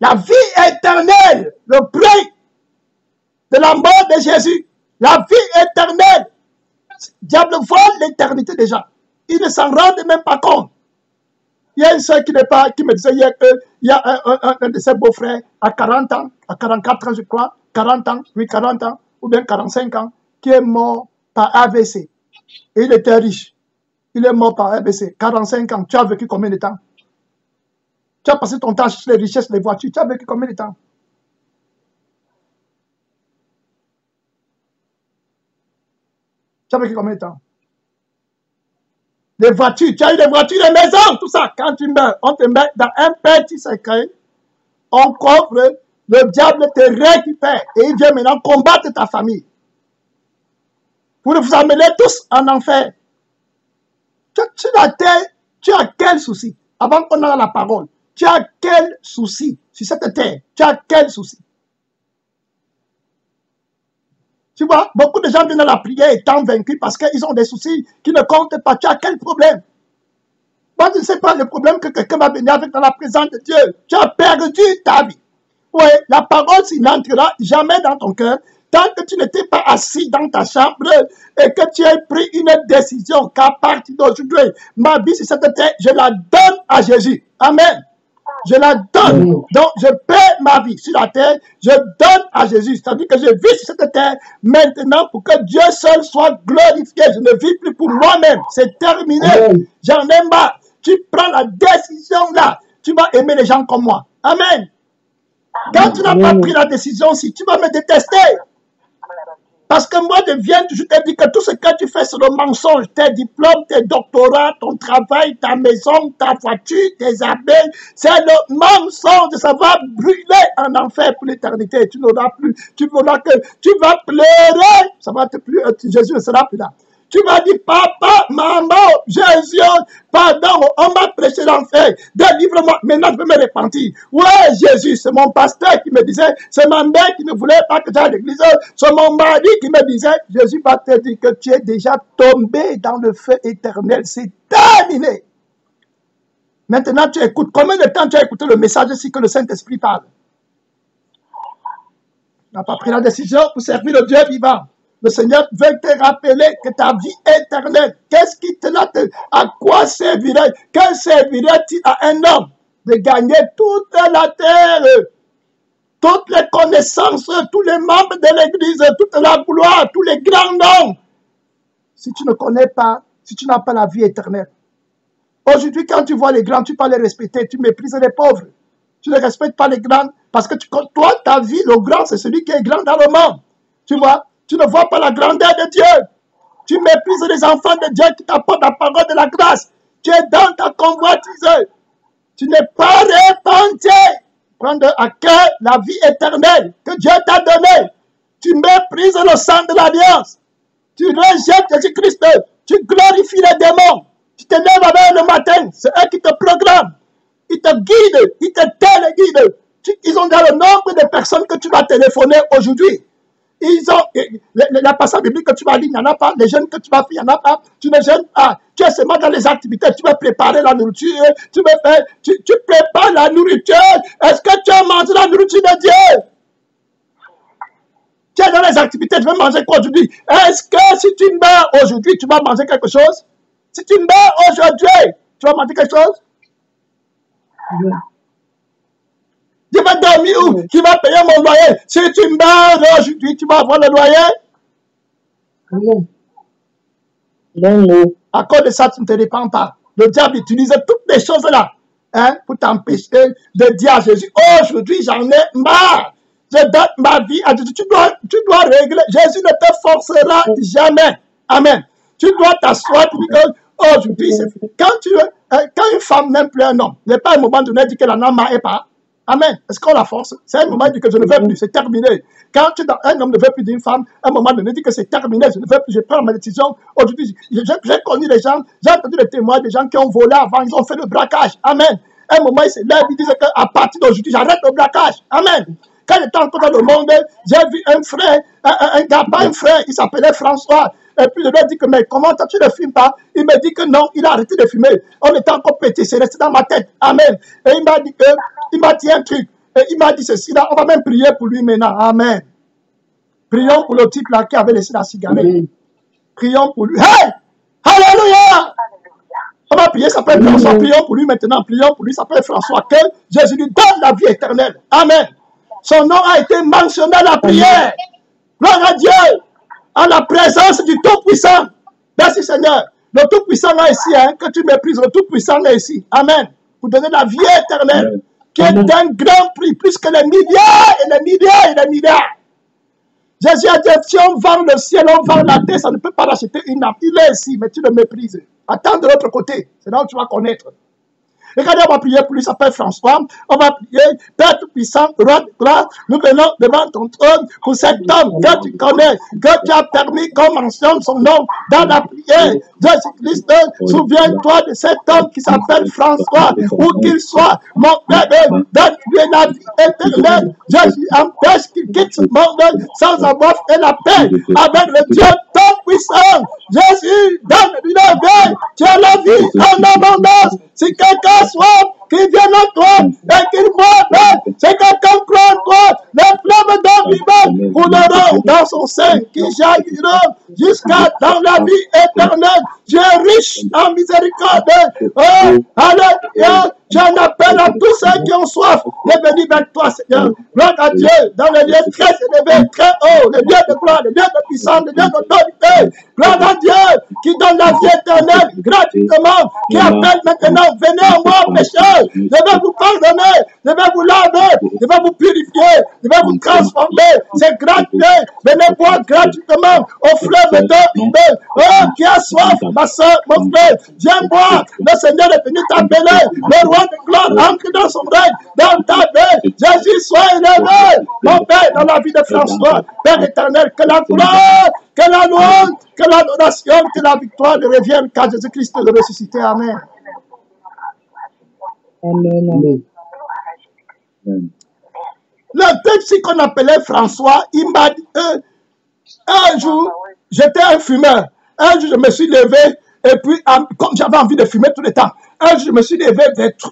la vie éternelle, le prix de la mort de Jésus, la vie éternelle. Le diable vole l'éternité déjà. Il ne s'en rend même pas compte. Il y a une soeur qui me disait hier qu'il y a un de ses beaux-frères à 40 ans, à 44 ans je crois, 40 ans, oui 40 ans, ou bien 45 ans, qui est mort par AVC. Et il était riche. Il est mort par AVC. 45 ans. Tu as vécu combien de temps? Tu as passé ton temps sur les richesses, les voitures. Tu as vécu combien de temps? Tu as vécu combien de temps? Des voitures, tu as eu des voitures, des maisons, tout ça. Quand tu meurs, on te met dans un petit cercueil, on coffre, le diable te récupère et il vient maintenant combattre ta famille. Pour vous amener tous en enfer. Sur la terre, tu as quel souci? Avant qu'on ait la parole, tu as quel souci sur cette terre? Tu as quel souci? Tu vois, beaucoup de gens viennent à la prière étant vaincus parce qu'ils ont des soucis qui ne comptent pas. Tu as quel problème? Moi, je ne sais pas le problème que quelqu'un va venir avec dans la présence de Dieu. Tu as perdu ta vie. Oui, la parole, s'il n'entrera jamais dans ton cœur, tant que tu n'étais pas assis dans ta chambre et que tu aies pris une décision qu'à partir d'aujourd'hui, ma vie sur cette terre, je la donne à Jésus. Amen. Je la donne. Donc, je paie ma vie sur la terre, je donne à Jésus. C'est-à-dire que je vis sur cette terre maintenant pour que Dieu seul soit glorifié. Je ne vis plus pour moi-même. C'est terminé. J'en ai marre. Tu prends la décision là. Tu vas aimer les gens comme moi. Amen. Quand tu n'as pas pris la décision, si tu vas me détester. Parce que moi, je viens toujours te dire que tout ce que tu fais, c'est le mensonge. Tes diplômes, tes doctorats, ton travail, ta maison, ta voiture, tes abeilles, c'est le mensonge. Ça va brûler en enfer pour l'éternité. Tu n'auras plus, tu vas pleurer. Ça va te plus, Jésus ne sera plus là. Tu vas dire, papa, maman, Jésus, pardon, on m'a prêché l'enfer, délivre-moi, maintenant je vais me repentir. Ouais, Jésus, c'est mon pasteur qui me disait, c'est ma mère qui ne voulait pas que j'aille à l'église, c'est mon mari qui me disait, Jésus va te dire que tu es déjà tombé dans le feu éternel, c'est terminé. Maintenant, tu écoutes. Combien de temps tu as écouté le message ici que le Saint-Esprit parle? Tu n'as pas pris la décision pour servir le Dieu vivant. Le Seigneur veut te rappeler que ta vie est éternelle. Qu'est-ce qui te l'a? À quoi servirait? Que servirait-il à un homme de gagner toute la terre, toutes les connaissances, tous les membres de l'Église, toute la gloire, tous les grands noms, si tu ne connais pas, si tu n'as pas la vie éternelle? Aujourd'hui, quand tu vois les grands, tu ne peux pas les respecter, tu méprises les pauvres. Tu ne respectes pas les grands parce que toi, ta vie, le grand, c'est celui qui est grand dans le monde. Tu vois? Tu ne vois pas la grandeur de Dieu. Tu méprises les enfants de Dieu qui t'apportent la parole de la grâce. Tu es dans ta convoitise. Tu n'es pas repenti. Prendre à cœur la vie éternelle que Dieu t'a donnée. Tu méprises le sang de l'alliance. Tu rejettes Jésus-Christ. Tu glorifies les démons. Tu te lèves avec le matin. C'est eux qui te programment. Ils te guident. Ils te téléguident. Ils ont dans le nombre de personnes que tu vas téléphoner aujourd'hui. Ils ont la passage biblique que tu vas lire, il n'y en a pas. Les jeunes que tu vas faire, il n'y en a pas. Tu ne gênes pas. Tu es seulement dans les activités. Tu vas préparer la nourriture. Tu prépares la nourriture. Est-ce que tu as mangé la nourriture de Dieu? Tu es dans les activités. Tu vas manger quoi aujourd'hui? Est-ce que si tu meurs aujourd'hui, tu vas manger quelque chose? Si tu meurs aujourd'hui, tu vas manger quelque chose? Je vais dormir où? Qui va payer mon loyer? Si tu meurs aujourd'hui, tu vas avoir le loyer. Amen. Non. À cause de ça, tu ne te répands pas. Le diable utilise toutes les choses là pour t'empêcher de dire à Jésus, aujourd'hui j'en ai marre. Je donne ma vie à Jésus. Tu dois régler. Jésus ne te forcera jamais. Amen. Tu dois t'asseoir et dire, aujourd'hui c'est fini. Quand une femme n'aime plus un homme, il n'y a pas un moment donné dit qu'elle en a marre et pas. Amen. Est-ce qu'on la force? C'est un moment dit que je ne veux plus, c'est terminé. Quand un homme ne veut plus d'une femme, un moment donné dit que c'est terminé, je ne veux plus, je prends ma décision. Aujourd'hui, j'ai connu des gens, j'ai entendu des témoins des gens qui ont volé avant, ils ont fait le braquage. Amen. Un moment, ils se lèvent, ils disent qu'à partir d'aujourd'hui, j'arrête le braquage. Amen. Quand j'étais encore dans le monde, j'ai vu un frère, un gars, pas un frère, il s'appelait François. Et puis je lui ai dit que, mais comment tu ne fumes pas? Il me dit que non, il a arrêté de fumer. On était encore petit, c'est resté dans ma tête. Amen. Et il m'a dit un truc. Et il m'a dit ceci là, on va même prier pour lui maintenant. Amen. Prions pour le type là qui avait laissé la cigarette. Prions pour lui. Hey! Alléluia! On va prier, ça s'appelle François. Prions pour lui maintenant. Prions pour lui, ça s'appelle François. Que Jésus lui donne la vie éternelle. Amen. Son nom a été mentionné à la prière. Gloire à Dieu. En la présence du Tout-Puissant. Merci Seigneur. Le Tout-Puissant est ici, que tu méprises, le Tout-Puissant est ici. Amen. Pour donner la vie éternelle, qui est d'un grand prix, plus que les milliards et les milliards et les milliards. Jésus a dit, si on vend le ciel, on vend la terre, ça ne peut pas racheter une âme. Il est ici, mais tu le méprises. Attends de l'autre côté, c'est là où tu vas connaître. Regardez, on va prier pour lui, ça s'appelle François. On va prier, Père Tout-Puissant, Roi de gloire, nous venons devant ton trône pour cet homme que tu connais, que tu as permis qu'on mentionne son nom dans la prière. Jésus-Christ, souviens-toi de cet homme qui s'appelle François, où qu'il soit, mon Père, donne-lui la vie éternelle. Jésus empêche qu'il quitte ce monde sans avoir fait la paix avec le Dieu Tout-Puissant. Jésus, donne-lui la vie, tu as la vie en abondance. Si quelqu'un soit, qu'il vienne à toi et qu'il voit, si quelqu'un croit en toi, les flammes d'envie couleront dans son sein, qui jailliront jusqu'à dans la vie éternelle. Tu es riche en miséricorde. Oh, alléluia. J'en appelle à tous ceux qui ont soif de venir vers toi, Seigneur. Gloire à Dieu, dans les lieux très élevés, très hauts, les lieux de gloire, les lieux de puissance, les lieux d'autorité. Gloire à Dieu, qui donne la vie éternelle gratuitement, qui appelle maintenant, venez à moi, pécheurs. Je vais vous pardonner, je vais vous laver, je vais vous purifier, je vais vous transformer. C'est gratuit. Venez boire gratuitement au fleuve de oh, qui a soif, ma soeur, mon frère, viens boire. Le Seigneur est venu t'appeler. Le roi de gloire entre dans son règne, dans ta vie. Jésus soit élevé, mon Père, dans la vie de François. Père éternel, que la gloire, que la louange, que l'adoration, que la victoire ne revienne qu'à Jésus-Christ de ressuscité. Amen. Amen. Le petit qu'on appelait François, il m'a dit, un jour, j'étais un fumeur. Un jour, je me suis levé, et puis, comme j'avais envie de fumer tout le temps, un jour, je me suis levé,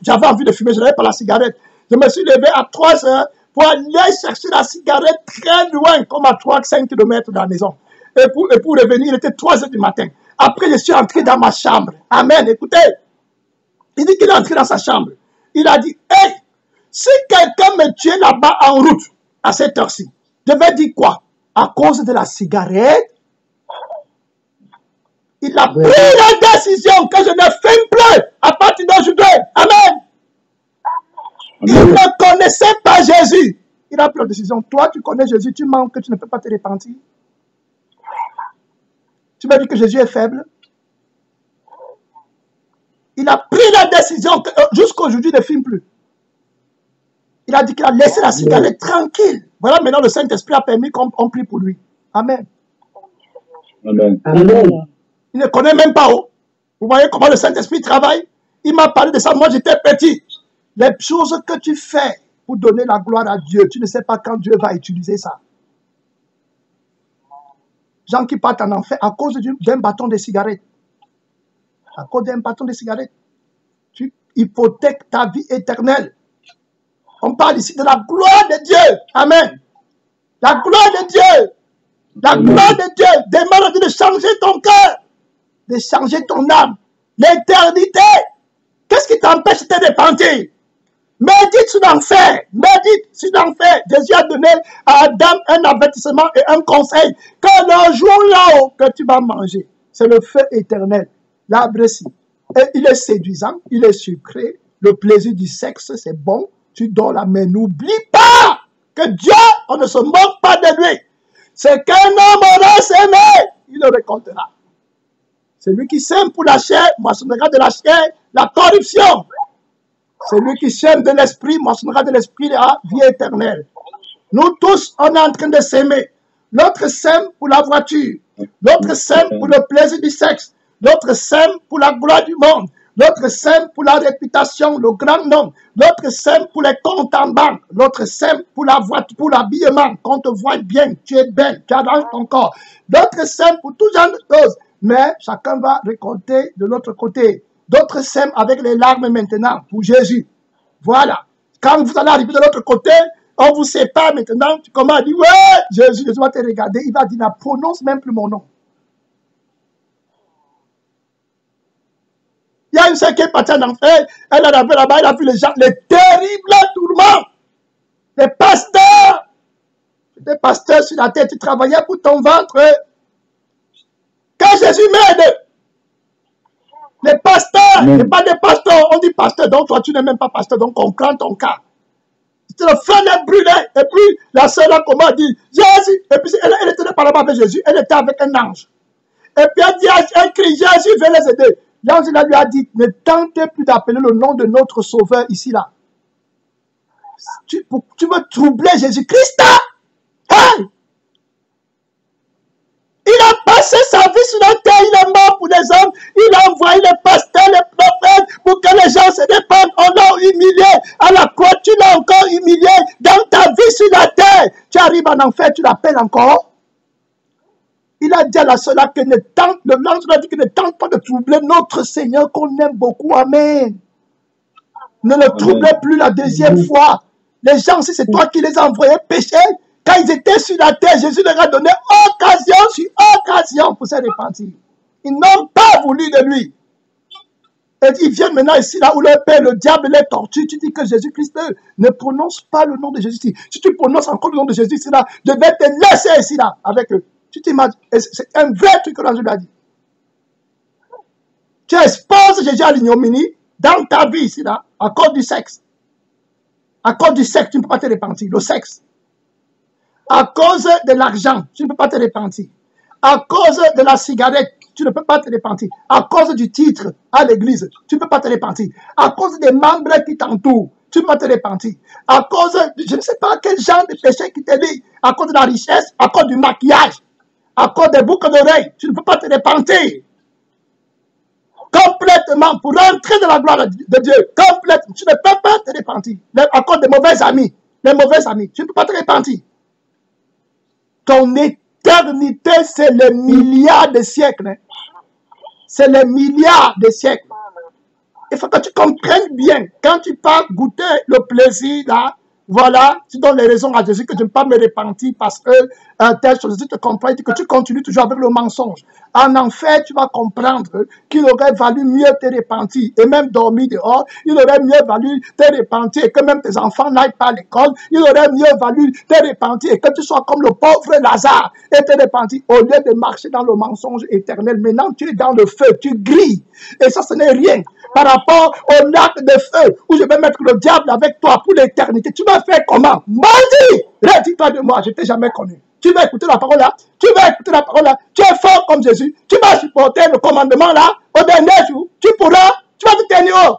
j'avais envie de fumer, je n'avais pas la cigarette. Je me suis levé à 3 heures pour aller chercher la cigarette très loin, comme à 3-5 km de la maison. Et pour revenir, il était 3 heures du matin. Après, je suis entré dans ma chambre. Amen, écoutez. Il dit qu'il est entré dans sa chambre. Il a dit, hey, si quelqu'un me tuait là-bas en route, à cette heure-ci, je vais dire quoi? À cause de la cigarette? Il a pris la décision que je ne fume plus à partir d'aujourd'hui. Amen. Il ne connaissait pas Jésus. Il a pris la décision. Toi, tu connais Jésus, tu mens que tu ne peux pas te repentir. Tu m'as dit que Jésus est faible. Il a pris la décision jusqu'aujourd'hui, il ne fume plus. Il a dit qu'il a laissé la cigarette tranquille. Voilà, maintenant le Saint-Esprit a permis qu'on prie pour lui. Amen. Amen. Amen. Il ne connaît même pas. Vous voyez comment le Saint-Esprit travaille? Il m'a parlé de ça. Moi, j'étais petit. Les choses que tu fais pour donner la gloire à Dieu, tu ne sais pas quand Dieu va utiliser ça. Gens qui partent en enfer à cause d'un bâton de cigarette. À cause d'un bâton de cigarette. Tu hypothèques ta vie éternelle. On parle ici de la gloire de Dieu. Amen. La gloire de Dieu. La gloire de Dieu demande de changer ton cœur, de changer ton âme. L'éternité. Qu'est-ce qui t'empêche de te repentir? Médite sur l'enfer. Médite sur l'enfer. Jésus a donné à Adam un avertissement et un conseil. Que le jour là-haut que tu vas manger, c'est le feu éternel. L'arbre ci. Et il est séduisant, il est sucré. Le plaisir du sexe, c'est bon. Tu dors là, mais n'oublie pas que Dieu, on ne se moque pas de lui. C'est qu'un homme aura semé, il le récoltera. Celui qui sème pour la chair, moissonnera de la chair la corruption. Celui qui sème de l'esprit, moissonnera de l'esprit la vie éternelle. Nous tous, on est en train de s'aimer. L'autre sème pour la voiture. L'autre sème pour le plaisir du sexe. L'autre sème pour la gloire du monde. L'autre sème pour la réputation, le grand nom. L'autre sème pour les comptes en banque. L'autre sème pour la voiture, pour l'habillement. Qu'on te voit bien, tu es belle, tu arranges ton corps. L'autre sème pour tout genre de choses. Mais chacun va récolter de l'autre côté. D'autres sèment avec les larmes maintenant pour Jésus. Voilà. Quand vous allez arriver de l'autre côté, on vous sépare maintenant. Tu commences à dire, ouais, Jésus va te regarder. Il va dire, ne prononce même plus mon nom. Il y a une seule qui est partie en enfer. Elle est arrivée là-bas, elle a vu les gens, les terribles tourments. Les pasteurs. Tu étais pasteur sur la tête, tu travaillais pour ton ventre. Quand Jésus m'aide, les pasteurs, n'est pas des pasteurs, on dit pasteur, donc toi tu n'es même pas pasteur, donc on prend ton cas. Le feu les brûlait, et puis la sœur là comment a dit, Jésus, et puis elle était pas là-bas avec Jésus, elle était avec un ange. Et puis elle dit, elle crie, Jésus, viens les aider. L'ange là lui a dit, ne tentez plus d'appeler le nom de notre sauveur ici là. Tu veux troubler Jésus-Christ, hein? Il a passé sa vie sur la terre, il est mort pour les hommes, il a envoyé les pasteurs, les prophètes, pour que les gens se répandent. On l'a humilié à la croix, tu l'as encore humilié dans ta vie sur la terre. Tu arrives en enfer, tu l'appelles encore. Il a dit à la cela que ne tente, le l'ange a dit que ne tente pas de troubler notre Seigneur qu'on aime beaucoup. Amen. Ne le troublez plus la deuxième fois. Les gens, si c'est toi qui les as envoyés pécher, quand ils étaient sur la terre, Jésus leur a donné occasion sur occasion pour se repentir. Ils n'ont pas voulu de lui. Et ils viennent maintenant ici, là où leur père, le diable les torture. Tu dis que Jésus-Christ ne prononce pas le nom de Jésus. Si tu prononces encore le nom de Jésus ici, là, je vais te laisser ici, là, avec eux. Tu t'imagines, c'est un vrai truc que l'ange lui a dit. Tu exposes Jésus à l'ignominie dans ta vie ici, là, à cause du sexe. À cause du sexe, tu ne peux pas te repentir. Le sexe. À cause de l'argent, tu ne peux pas te repentir. À cause de la cigarette, tu ne peux pas te repentir. À cause du titre à l'église, tu ne peux pas te repentir. À cause des membres qui t'entourent, tu ne peux pas te repentir. À cause, je ne sais pas quel genre de péché qui te lie. À cause de la richesse, à cause du maquillage, à cause des boucles d'oreilles, tu ne peux pas te repentir. Complètement, pour rentrer dans la gloire de Dieu, complètement, tu ne peux pas te repentir. À cause des mauvais amis, les mauvais amis, tu ne peux pas te repentir. Ton éternité, c'est les milliards de siècles. Hein. C'est les milliards de siècles. Il faut que tu comprennes bien. Quand tu pars goûter le plaisir, là, voilà, tu donnes les raisons à Jésus que je ne peux pas me repentir parce que telle chose, Jésus te comprend, que tu continues toujours avec le mensonge. En enfer, tu vas comprendre qu'il aurait valu mieux te repentir et même dormir dehors. Il aurait mieux valu te repentir et que même tes enfants n'aillent pas à l'école. Il aurait mieux valu te repentir et que tu sois comme le pauvre Lazare et te repentir au lieu de marcher dans le mensonge éternel. Maintenant, tu es dans le feu, tu grilles. Et ça, ce n'est rien par rapport au lac de feu où je vais mettre le diable avec toi pour l'éternité. Tu vas faire comment? Maudit! Redis-toi de moi, je ne t'ai jamais connu. Tu vas écouter la parole là, tu vas écouter la parole là, tu es fort comme Jésus, tu vas supporter le commandement là, au dernier jour, tu pourras, tu vas te tenir haut.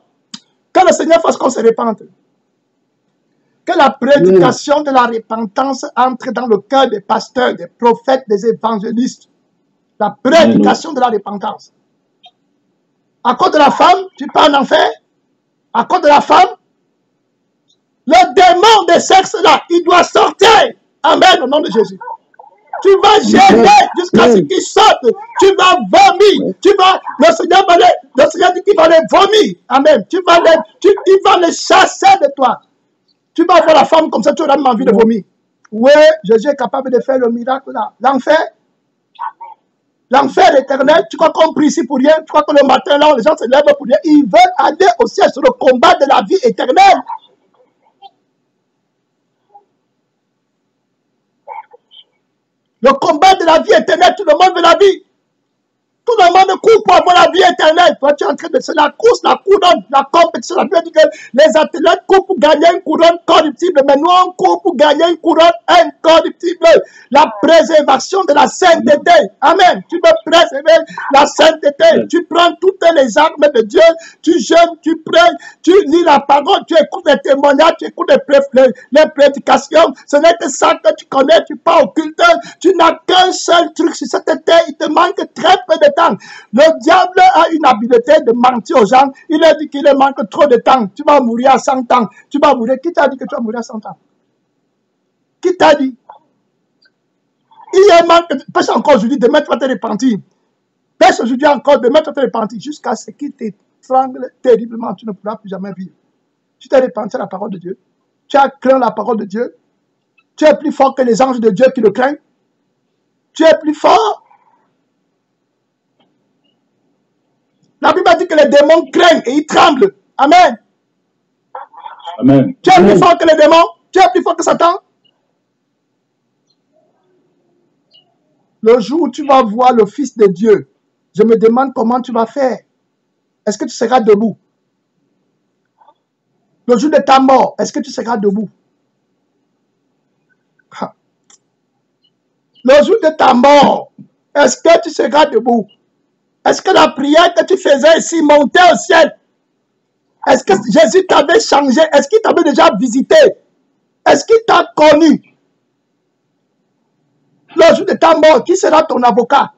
Que le Seigneur fasse qu'on se répande. Que la prédication de la repentance entre dans le cœur des pasteurs, des prophètes, des évangélistes. La prédication de la repentance. À cause de la femme, tu pars en enfer. À cause de la femme, le démon de sexe là, il doit sortir. Amen, au nom de Jésus. Tu vas gêner jusqu'à ce qu'il sorte. Tu vas vomir. Le Seigneur dit qu'il va les vomir. Amen. Il va les chasser de toi. Tu vas voir la femme comme ça, tu auras même envie de vomir. Oui, Jésus est capable de faire le miracle là. L'enfer éternel, tu crois qu'on prie ici pour rien? Tu crois que le matin là, les gens se lèvent pour rien? Ils veulent aller au ciel sur le combat de la vie éternelle. Le combat de la vie éternelle, tout le monde veut la vie. Tout le monde court pour avoir la vie éternelle. Toi, tu es en train de... C'est la course, la couronne, la compétition. La Bible dit que les athlètes courent pour gagner une couronne corruptible. Mais nous, on court pour gagner une couronne incorruptible. La préservation de la sainteté. Amen. Tu veux préserver la sainteté. Tu prends toutes les armes de Dieu. Tu jeûnes, tu pries, tu lis la parole, tu écoutes les témoignages, tu écoutes les prédications. Ce n'est que ça que tu connais. Tu pars au culte. Tu n'as qu'un seul truc sur cette terre. Il te manque très peu de temps. Le diable a une habileté de mentir aux gens. Il a dit qu'il lui manque trop de temps. Tu vas mourir à 100 ans. Tu vas mourir. Qui t'a dit que tu vas mourir à 100 ans? Qui t'a dit? Il y a un manque. Pêche encore aujourd'hui, demain tu vas te repentir. Pêche aujourd'hui encore, demain tu vas te repentir. Jusqu'à ce qu'il t'étrangle terriblement. Tu ne pourras plus jamais vivre. Tu t'es repenti à la parole de Dieu. Tu as craint la parole de Dieu. Tu es plus fort que les anges de Dieu qui le craignent. Tu es plus fort. La Bible dit que les démons craignent et ils tremblent. Amen. Amen. Tu es plus fort que les démons. Tu es plus fort que Satan. Le jour où tu vas voir le Fils de Dieu, je me demande comment tu vas faire. Est-ce que tu seras debout? Le jour de ta mort, est-ce que tu seras debout? Le jour de ta mort, est-ce que tu seras debout? Est-ce que la prière que tu faisais ici montait au ciel? Est-ce que Jésus t'avait changé? Est-ce qu'il t'avait déjà visité? Est-ce qu'il t'a connu? Le jour de ta mort, qui sera ton avocat?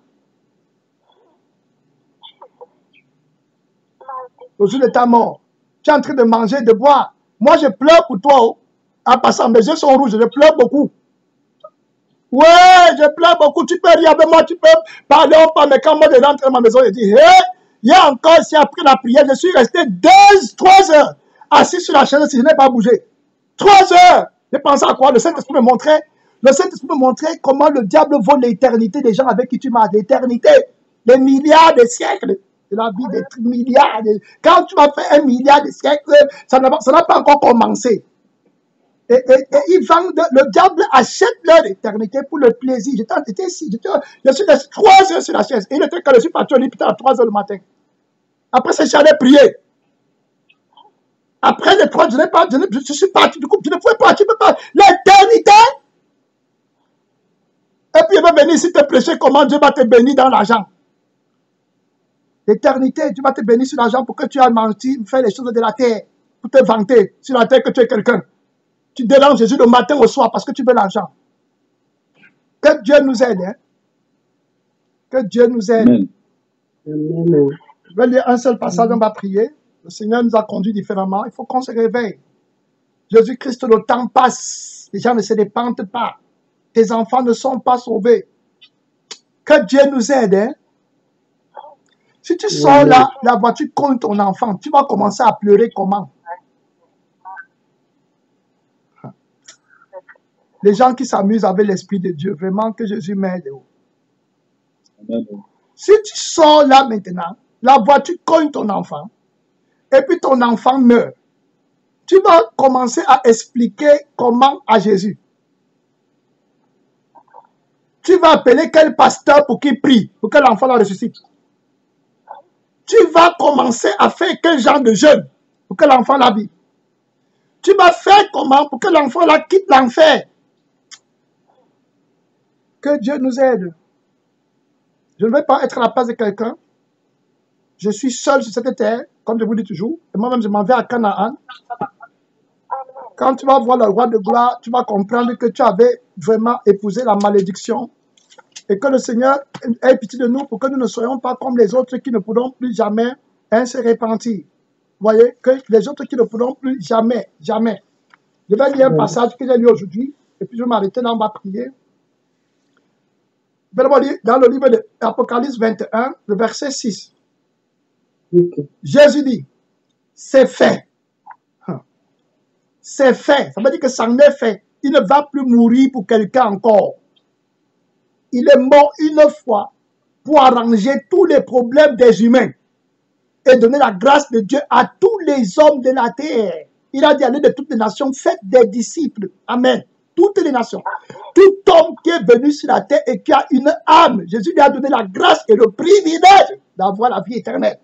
Le jour de ta mort, tu es en train de manger, de boire. Moi, je pleure pour toi. En passant, mes yeux sont rouges, je pleure beaucoup. Ouais, je pleure beaucoup. Tu peux rire avec moi, tu peux parler ou pas, mais quand moi je rentre dans ma maison, je dis, hé, il y a encore ici après la prière, je suis resté 3 heures assis sur la chaise si je n'ai pas bougé. 3 heures. Je pensais à quoi? Le Saint-Esprit me montrait comment le diable vole l'éternité des gens avec qui tu marches. L'éternité, des milliards de siècles. De la vie des milliards. Quand tu vas faire 1 milliard de siècles, ça n'a pas encore commencé. Et le diable achète leur éternité pour le plaisir. J'étais ici, je suis resté 3 heures sur la chaise. Et il était quand je suis parti au lit à 3 heures du matin. Après, j'allais prier. Après les 3, je suis parti. Du coup, je ne pouvais pas, tu ne peux pas. L'éternité. Et puis, il va venir ici te prêcher comment Dieu va te bénir dans l'argent. L'éternité, tu vas te bénir sur l'argent pour que tu aies menti, faire les choses de la terre, pour te vanter sur la terre que tu es quelqu'un. Tu déranges Jésus le matin au soir parce que tu veux l'argent. Que Dieu nous aide. Hein? Que Dieu nous aide. Amen. Amen. Je vais lire un seul passage, on va prier. Le Seigneur nous a conduits différemment. Il faut qu'on se réveille. Jésus-Christ, le temps passe. Les gens ne se répandent pas. Tes enfants ne sont pas sauvés. Que Dieu nous aide. Hein? Si tu sors là, la voiture contre ton enfant, tu vas commencer à pleurer comment? Les gens qui s'amusent avec l'Esprit de Dieu, vraiment que Jésus m'aide. Amen. Si tu sors là maintenant, la voiture cogne ton enfant, et puis ton enfant meurt, tu vas commencer à expliquer comment à Jésus. Tu vas appeler quel pasteur pour qu'il prie, pour que l'enfant la ressuscite. Tu vas commencer à faire quel genre de jeûne pour que l'enfant la vive. Tu vas faire comment pour que l'enfant la quitte l'enfer. Que Dieu nous aide. Je ne vais pas être à la place de quelqu'un. Je suis seul sur cette terre, comme je vous dis toujours. Et moi-même, je m'en vais à Canaan. Quand tu vas voir le roi de gloire, tu vas comprendre que tu avais vraiment épousé la malédiction. Et que le Seigneur ait pitié de nous pour que nous ne soyons pas comme les autres qui ne pourront plus jamais se repentir. Vous voyez, que les autres qui ne pourront plus jamais. Je vais lire un passage que j'ai lu aujourd'hui. Et puis je vais m'arrêter là, on va prier. Je vais lire dans le livre de l'Apocalypse 21, le verset 6. Okay. Jésus dit, c'est fait. C'est fait. Ça veut dire que ça en est fait. Il ne va plus mourir pour quelqu'un encore. Il est mort une fois pour arranger tous les problèmes des humains et donner la grâce de Dieu à tous les hommes de la terre. Il a dit, allez de toutes les nations, faites des disciples. Amen. toutes les nations. Tout homme qui est venu sur la terre et qui a une âme, Jésus lui a donné la grâce et le privilège d'avoir la vie éternelle.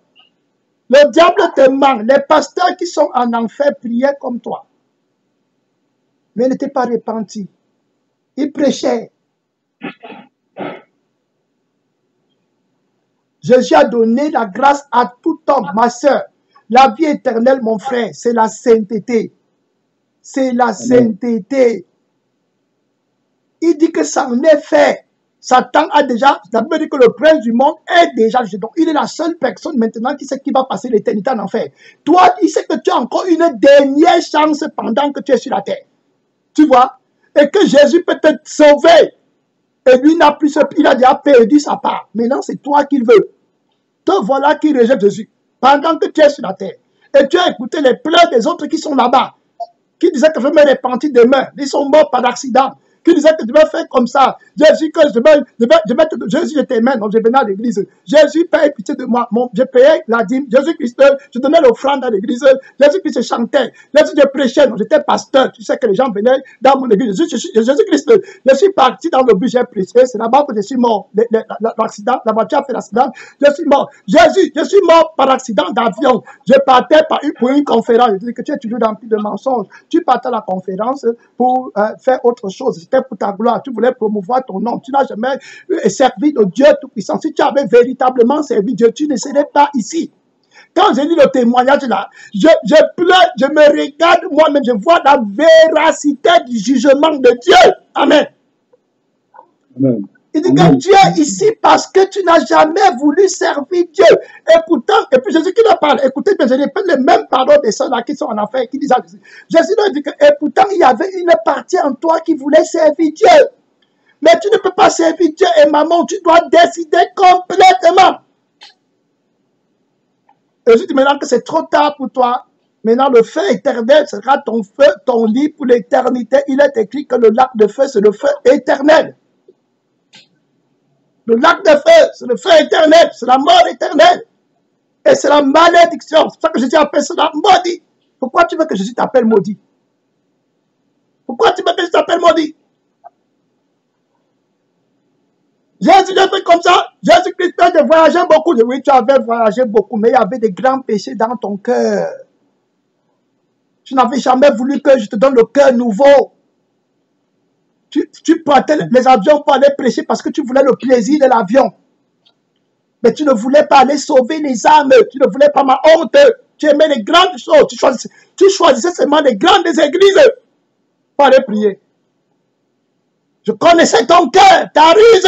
Le diable te ment. Les pasteurs qui sont en enfer priaient comme toi. Mais ils n'étaient pas repentis. Ils prêchaient. Jésus a donné la grâce à tout homme, ma soeur. La vie éternelle, mon frère, c'est la sainteté. C'est la sainteté. Il dit que ça en est fait. Satan a déjà, ça veut dire que le prince du monde est déjà jeté. Donc, il est la seule personne maintenant qui sait qu'il va passer l'éternité en enfer. Toi, il sait que tu as encore une dernière chance pendant que tu es sur la terre. Tu vois? Et que Jésus peut te sauver. Et lui n'a plus ce, il a déjà perdu sa part. Maintenant, c'est toi qu'il veut. Te voilà qui rejette Jésus. Pendant que tu es sur la terre. Et tu as écouté les pleurs des autres qui sont là-bas. Qui disaient que je me repentis demain. Ils sont morts par accident. Qui disait que je vais faire comme ça. Jésus, que Jésus, je t'aimais, donc je venais à l'église. Jésus, paye pitié de moi. J'ai payé la dîme. Jésus-Christ, je donnais l'offrande à l'église. Jésus-Christ, je chantais. Jésus, je prêchais. Donc j'étais pasteur. Tu sais que les gens venaient dans mon église. Jésus-Christ, je suis parti dans le bus, j'ai prêché. C'est là-bas que je suis mort. L'accident, la voiture a fait l'accident. Je suis mort. Jésus, je suis mort par accident d'avion. Je partais pour une conférence. Je dis que tu es toujours rempli de mensonges. Tu partais à la conférence pour faire autre chose. C'était pour ta gloire, tu voulais promouvoir ton nom, tu n'as jamais servi de Dieu Tout-Puissant. Si tu avais véritablement servi Dieu, tu ne serais pas ici. Quand j'ai lu le témoignage là, je pleure, je me regarde moi-même, je vois la véracité du jugement de Dieu. Amen. Amen. Il dit que Dieu est ici parce que tu n'as jamais voulu servir Dieu. Écoutant, et puis Jésus qui leur parle, écoutez, mais je répète les mêmes paroles des ceux là qui sont en enfer, qui disent à Jésus. Jésus leur dit que, et pourtant, il y avait une partie en toi qui voulait servir Dieu. Mais tu ne peux pas servir Dieu et maman, tu dois décider complètement. Et Jésus dit maintenant que c'est trop tard pour toi. Maintenant, le feu éternel sera ton feu, ton lit pour l'éternité. Il est écrit que le lac de feu, c'est le feu éternel. Le lac de feu, c'est le feu éternel, c'est la mort éternelle. Et c'est la malédiction. C'est pour ça que Jésus appelle cela maudit. Pourquoi tu veux que Jésus t'appelle maudit? Pourquoi tu veux que Jésus t'appelle maudit? Jésus a fait comme ça. Jésus-Christ a voyagé beaucoup. Oui, tu avais voyagé beaucoup, mais il y avait des grands péchés dans ton cœur. Tu n'avais jamais voulu que je te donne le cœur nouveau. Tu prenais les avions pour aller prêcher parce que tu voulais le plaisir de l'avion. Mais tu ne voulais pas aller sauver les âmes. Tu ne voulais pas ma honte. Tu aimais les grandes choses. Tu choisissais seulement les grandes églises pour aller prier. Je connaissais ton cœur, ta ruse.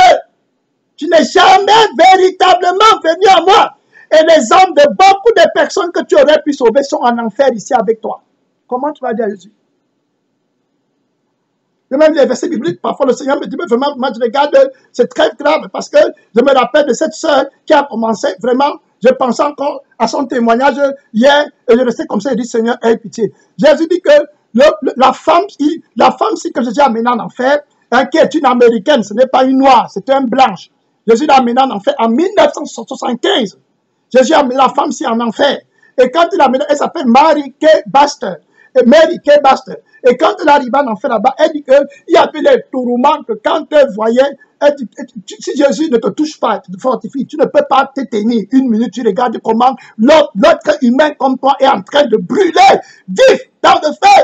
Tu n'es jamais véritablement venu à moi. Et les âmes de beaucoup de personnes que tu aurais pu sauver sont en enfer ici avec toi. Comment tu vas dire à Jésus? Et même les versets bibliques, parfois le Seigneur me dit, mais vraiment, moi je regarde, c'est très grave, parce que je me rappelle de cette sœur qui a commencé, vraiment, je pensais encore à son témoignage hier, et je restais comme ça, et dit, Seigneur, aie pitié. Jésus dit que la femme, si que Jésus a amené en enfer, qui est une américaine, ce n'est pas une noire, c'est une blanche. Jésus l'a amené en enfer en 1975. Jésus a amené la femme si en enfer. Et quand il l'a amené, elle s'appelle Mary Kay Baxter. Et Mary Kay Baxter. Et quand elle arrive en enfer là-bas, elle dit qu'il y avait les tourments que quand elle voyait, elle dit, si Jésus ne te touche pas, te fortifie, tu ne peux pas te tenir une minute, tu regardes comment l'autre humain comme toi est en train de brûler, vif, dans le feu.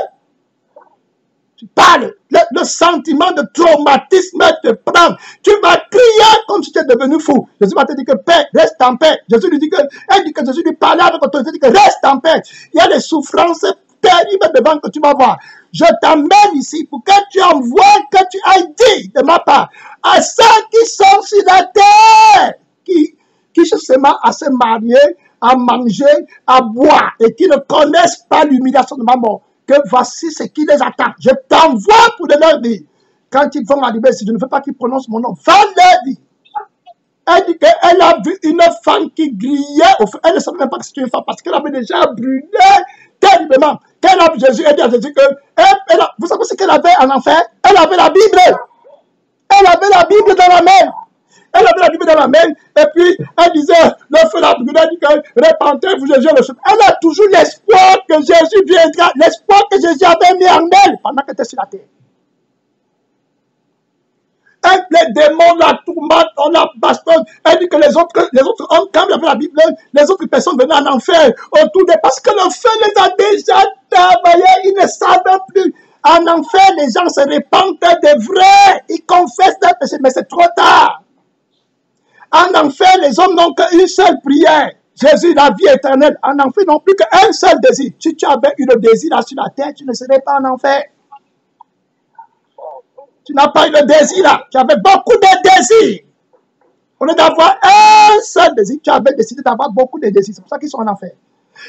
Tu parles, le sentiment de traumatisme te prend. Tu vas crier comme si tu étais devenu fou. Jésus va te dire que paix, reste en paix. Jésus lui dit que, elle dit que Jésus lui parlait avec autorité, dit que reste en paix. Il y a des souffrances terribles devant que tu vas voir. Je t'amène ici pour que tu envoies, que tu ailles dire de ma part à ceux qui sont sur la terre, qui cherchent seulement à se marier, à manger, à boire et qui ne connaissent pas l'humiliation de ma mort. Que voici ce qui les attend. Je t'envoie pour leur dire. Quand ils vont arriver, si je ne veux pas qu'ils prononcent mon nom, va leur dire. Elle dit qu'elle a vu une femme qui grillait au feu. Elle ne savait même pas que c'était une femme parce qu'elle avait déjà brûlé terriblement. Quand elle a vu Jésus, elle dit à Jésus que, vous savez ce qu'elle avait en enfer? Elle avait la Bible. Elle avait la Bible dans la main. Elle avait la Bible dans la main, et puis elle disait, le feu la brûlée, elle dit que répentez-vous, Jésus le feu. Elle a toujours l'espoir que Jésus viendra, l'espoir que Jésus avait mis en elle pendant qu'elle était sur la terre. les démons la tourmentent, on la bastonne. Elle dit que les autres hommes, quand la Bible, les autres personnes venaient en enfer autour d'eux parce que le feu les a déjà travaillés, ils ne savent plus. En enfer, les gens se répandent des vrais, ils confessent leurs péchés, mais c'est trop tard. En enfer, les hommes n'ont qu'une seule prière. Jésus, la vie éternelle. En enfer, ils n'ont plus qu'un seul désir. Si tu avais eu le désir là sur la terre, tu ne serais pas en enfer. Tu n'as pas eu le désir là. Tu avais beaucoup de désirs. Au lieu d'avoir un seul désir, tu avais décidé d'avoir beaucoup de désirs. C'est pour ça qu'ils sont en enfer.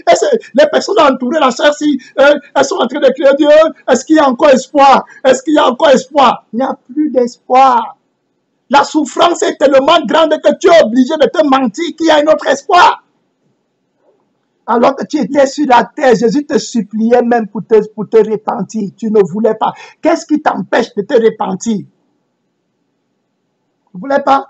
Et les personnes entourées, la sœur, si elles sont en train de crier, Dieu, est-ce qu'il y a encore espoir? Est-ce qu'il y a encore espoir? Il n'y a plus d'espoir. La souffrance est tellement grande que tu es obligé de te mentir qu'il y a un autre espoir. Alors que tu étais sur la terre, Jésus te suppliait même pour te repentir. Tu ne voulais pas. Qu'est-ce qui t'empêche de te repentir? Tu ne voulais pas?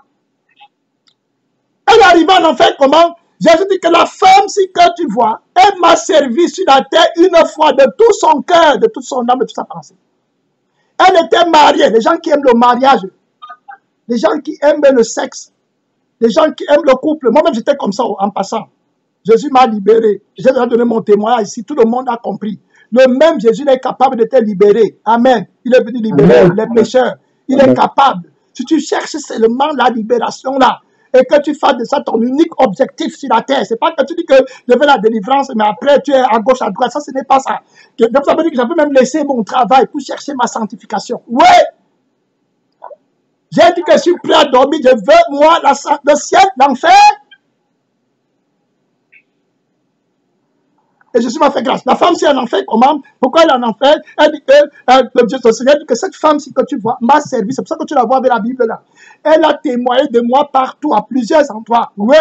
Elle arrive en enfer comment? Jésus dit que la femme, si que tu vois, elle m'a servi sur la terre une fois de tout son cœur, de toute son âme, de toute sa pensée. Elle était mariée. Les gens qui aiment le mariage, les gens qui aiment le sexe, les gens qui aiment le couple. Moi-même, j'étais comme ça en passant. Jésus m'a libéré. J'ai déjà donné mon témoignage ici. Tout le monde a compris. Le même Jésus est capable de te libérer. Amen. Il est venu libérer les pécheurs. Il est capable. Si tu cherches seulement la libération là, et que tu fasses de ça ton unique objectif sur la terre, c'est pas que tu dis que je veux la délivrance, mais après tu es à gauche, à droite. Ça, ce n'est pas ça. Donc, ça veut dire que j'avais même laissé mon travail pour chercher ma sanctification. Oui! J'ai dit que je suis prêt à dormir. Je veux, moi, le ciel, l'enfer. Et Jésus m'a fait grâce. La femme, si elle en fait comment? Pourquoi elle en enfer? Elle dit que le Seigneur dit que cette femme-ci que tu vois m'a servi. C'est pour ça que tu la vois avec la Bible là. Elle a témoigné de moi partout, à plusieurs endroits. Oui,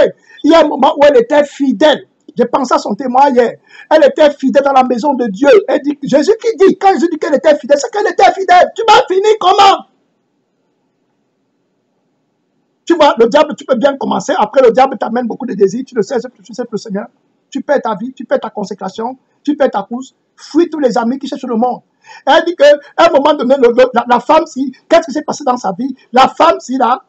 il y a un moment où elle était fidèle. J'ai pensé à son témoin hier. Elle était fidèle dans la maison de Dieu. Elle dit, Jésus qui dit, quand Jésus dit qu'elle était fidèle, c'est qu'elle était fidèle. Tu m'as fini comment? Tu vois, le diable, tu peux bien commencer. Après, le diable t'amène beaucoup de désirs. Tu le sais, tu sais le Seigneur. Tu perds ta vie, tu perds ta consécration, tu perds ta course. Fuis tous les amis qui cherchent le monde. Elle dit qu'à un moment donné, la femme, si, qu'est-ce qui s'est passé dans sa vie? La femme, si là,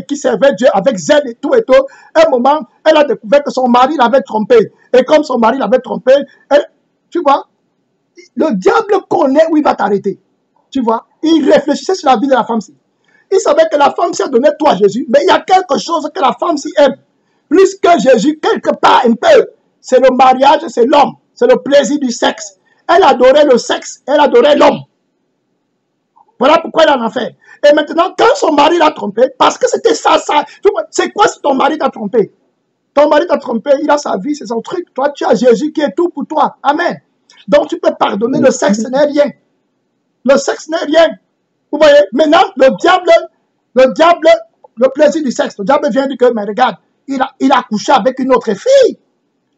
qui servait Dieu avec zèle et tout, à un moment, elle a découvert que son mari l'avait trompé. Et comme son mari l'avait trompé, tu vois, le diable connaît où il va t'arrêter. Tu vois, il réfléchissait sur la vie de la femme-ci. Il savait que la femme-ci a donné tout à Jésus, mais il y a quelque chose que la femme-ci aime. Plus que Jésus, quelque part, un peu. C'est le mariage, c'est l'homme. C'est le plaisir du sexe. Elle adorait le sexe, elle adorait l'homme. Voilà pourquoi elle en a fait. Et maintenant, quand son mari l'a trompé, parce que c'était ça. C'est quoi si ton mari t'a trompé? Ton mari t'a trompé, il a sa vie, c'est son truc. Toi, tu as Jésus qui est tout pour toi. Amen. Donc, tu peux pardonner. Le sexe n'est rien. Le sexe n'est rien. Vous voyez? Maintenant, le diable, le plaisir du sexe. Le diable vient dire que, mais regarde, il a couché avec une autre fille.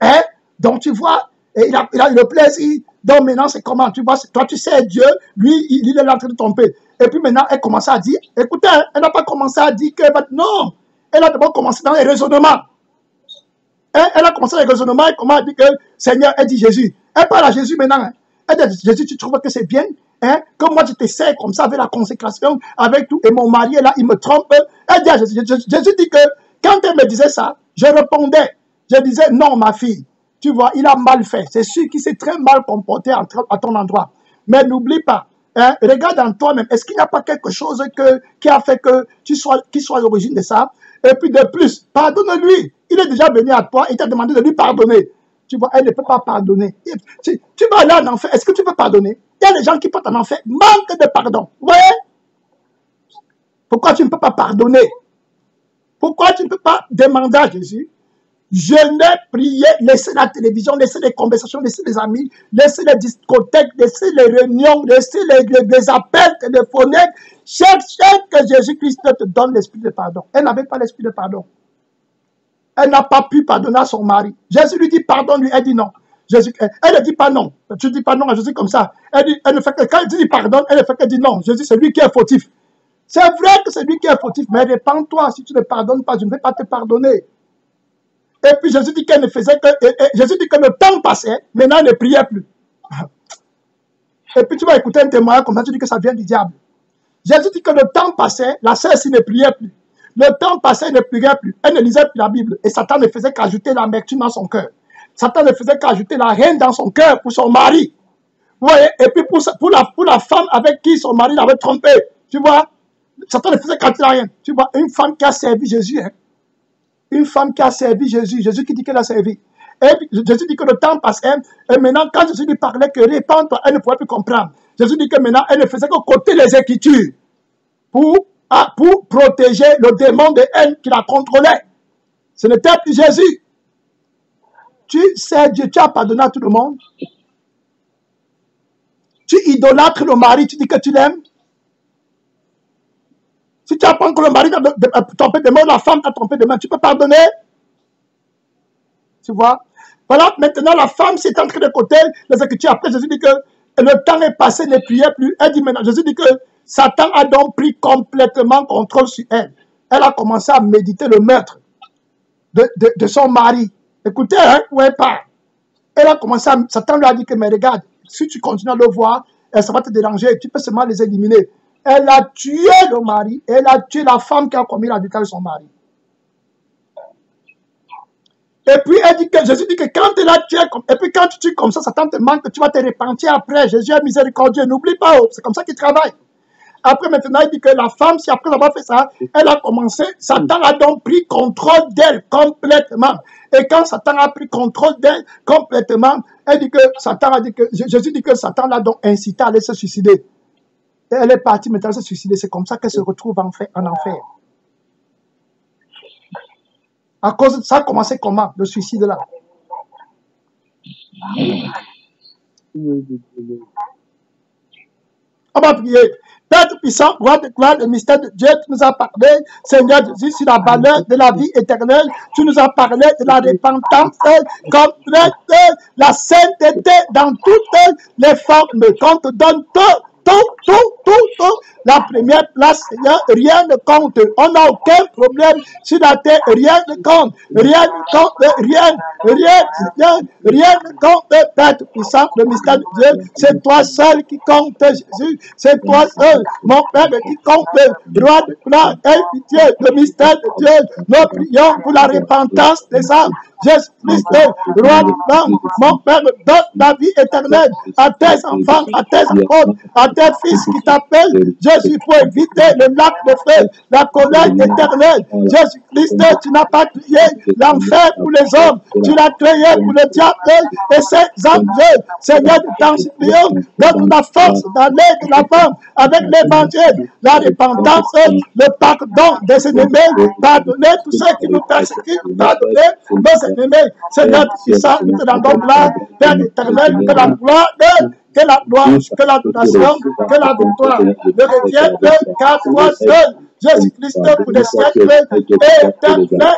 Hein? Donc, tu vois, et il a eu le plaisir. Donc, maintenant, c'est comment? Tu vois, toi, tu sais Dieu, lui, il est en train de tromper. Et puis maintenant, elle commence à dire, écoutez, elle n'a pas commencé à dire que, non, elle a d'abord commencé dans les raisonnements. Elle a commencé dans les raisonnements, et comment elle dit que, Seigneur, elle dit Jésus. Elle parle à Jésus maintenant. Hein? Elle dit, Jésus, tu trouves que c'est bien? Hein? Que moi, je t'essaie comme ça avec la consécration, avec tout, et mon mari est là, il me trompe. Elle dit à Jésus, Jésus dit que, quand elle me disait ça, je répondais. Je disais, non, ma fille, tu vois, il a mal fait. C'est sûr qu'il s'est très mal comporté à ton endroit. Mais n'oublie pas, hein, regarde en toi-même, est-ce qu'il n'y a pas quelque chose qui a fait que qu'il soit l'origine de ça? Et puis de plus, pardonne-lui. Il est déjà venu à toi et t'a demandé de lui pardonner. Tu vois, elle ne peut pas pardonner. Tu vas aller en enfer, est-ce que tu peux pardonner? Il y a des gens qui partent en enfer, manque de pardon. Vous voyez? Pourquoi tu ne peux pas pardonner? Pourquoi tu ne peux pas demander à Jésus? Je n'ai prié, laissez la télévision, laissez les conversations, laissez les amis, laissez les discothèques, laissez les réunions, laissez les appels téléphoniques. Cherche que Jésus-Christ te donne l'esprit de pardon. Elle n'avait pas l'esprit de pardon. Elle n'a pas pu pardonner à son mari. Jésus lui dit pardonne-lui, elle dit non. Jésus, elle ne dit pas non. Tu ne dis pas non à Jésus comme ça. Elle ne fait que, quand elle dit pardonne, elle ne fait que dire non. Jésus, c'est lui qui est fautif. C'est vrai que c'est lui qui est fautif, mais répands-toi. Si tu ne pardonnes pas, je ne vais pas te pardonner. Et puis Jésus dit qu'elle ne faisait que... Jésus dit que le temps passait, maintenant elle ne priait plus. Et puis tu vas écouter un témoin comme ça, tu dis que ça vient du diable. Jésus dit que le temps passait, la sœur ne priait plus. Le temps passait, elle ne priait plus. Elle ne lisait plus la Bible. Et Satan ne faisait qu'ajouter l'amertume dans son cœur. Satan ne faisait qu'ajouter la haine dans son cœur pour son mari. Vous voyez? Et puis pour la femme avec qui son mari l'avait trompé. Tu vois? Satan ne faisait qu'ajouter la haine. Tu vois? Une femme qui a servi Jésus. Hein? Une femme qui a servi Jésus. Jésus qui dit qu'elle a servi. Et Jésus dit que le temps passait. Et maintenant, quand Jésus lui parlait que répands-toi, elle ne pouvait plus comprendre. Jésus dit que maintenant, elle ne faisait que côté les Écritures pour protéger le démon de haine qui la contrôlait. Ce n'était plus Jésus. Tu sais Dieu, tu as pardonné à tout le monde. Tu idolâtres le mari, tu dis que tu l'aimes. Si tu apprends que le mari t'a trompé de main, la femme t'a trompé de main, tu peux pardonner. Tu vois? Voilà, maintenant la femme s'est entrée de côté, les Écritures. Après, Jésus dit que le temps est passé, ne priait plus. Elle dit maintenant, Jésus dit que Satan a donc pris complètement contrôle sur elle. Elle a commencé à méditer le meurtre de son mari. Écoutez, hein, où elle part. Elle a commencé à... Satan lui a dit que, mais regarde, si tu continues à le voir, ça va te déranger, tu peux seulement les éliminer. Elle a tué le mari, elle a tué la femme qui a commis l'adultère de son mari. Et puis, elle dit que Jésus dit que quand elle a tué, et puis quand tu tues comme ça, Satan te manque, que tu vas te repentir après. Jésus est miséricordieux, n'oublie pas, c'est comme ça qu'il travaille. Après, maintenant, il dit que la femme, si après avoir fait ça, elle a commencé, Satan a donc pris contrôle d'elle complètement. Et quand Satan a pris contrôle d'elle complètement, elle dit que Satan a dit que, Jésus dit que Satan l'a donc incité à aller se suicider. Et elle est partie maintenant se suicider. C'est comme ça qu'elle se retrouve en enfer. À cause de ça, a commencé comment, le suicide là? On va prier. Père puissant, roi de gloire, le mystère de Dieu, tu nous as parlé, Seigneur Jésus, sur la valeur de la vie éternelle. Tu nous as parlé de la repentance complète, la sainteté dans toutes les formes. Qu'on te donne tout. La première place, Seigneur, rien ne compte. On n'a aucun problème sur la terre, rien ne compte. Rien ne compte, rien ne compte. Père puissant, le mystère de Dieu, c'est toi seul qui compte, Jésus. C'est toi seul, mon Père, qui compte. Roi de gloire, aie pitié, le mystère de Dieu. Nous prions pour la repentance des âmes. Jésus-Christ, roi de gloire, mon Père, donne la vie éternelle à tes enfants, à tes apôtres, à tes fils qui t'appellent. Jésus, pour éviter le lac de feu, la colère éternelle. Jésus-Christ, tu n'as pas créé l'enfer pour les hommes, tu l'as créé pour le diable et ses anges. Seigneur, nous t'en supplions, donne la force d'aller de l'avant avec l'évangile, la repentance, le pardon des ennemis, pardonner tous ceux qui nous persécutent, pardonner nos ennemis. Seigneur puissant, nous te rendons gloire, Père éternel, que la gloire, que la louange, que l'adoration, que la victoire ne revienne qu'à toi seul, Jésus-Christ, pour les siècles éternels,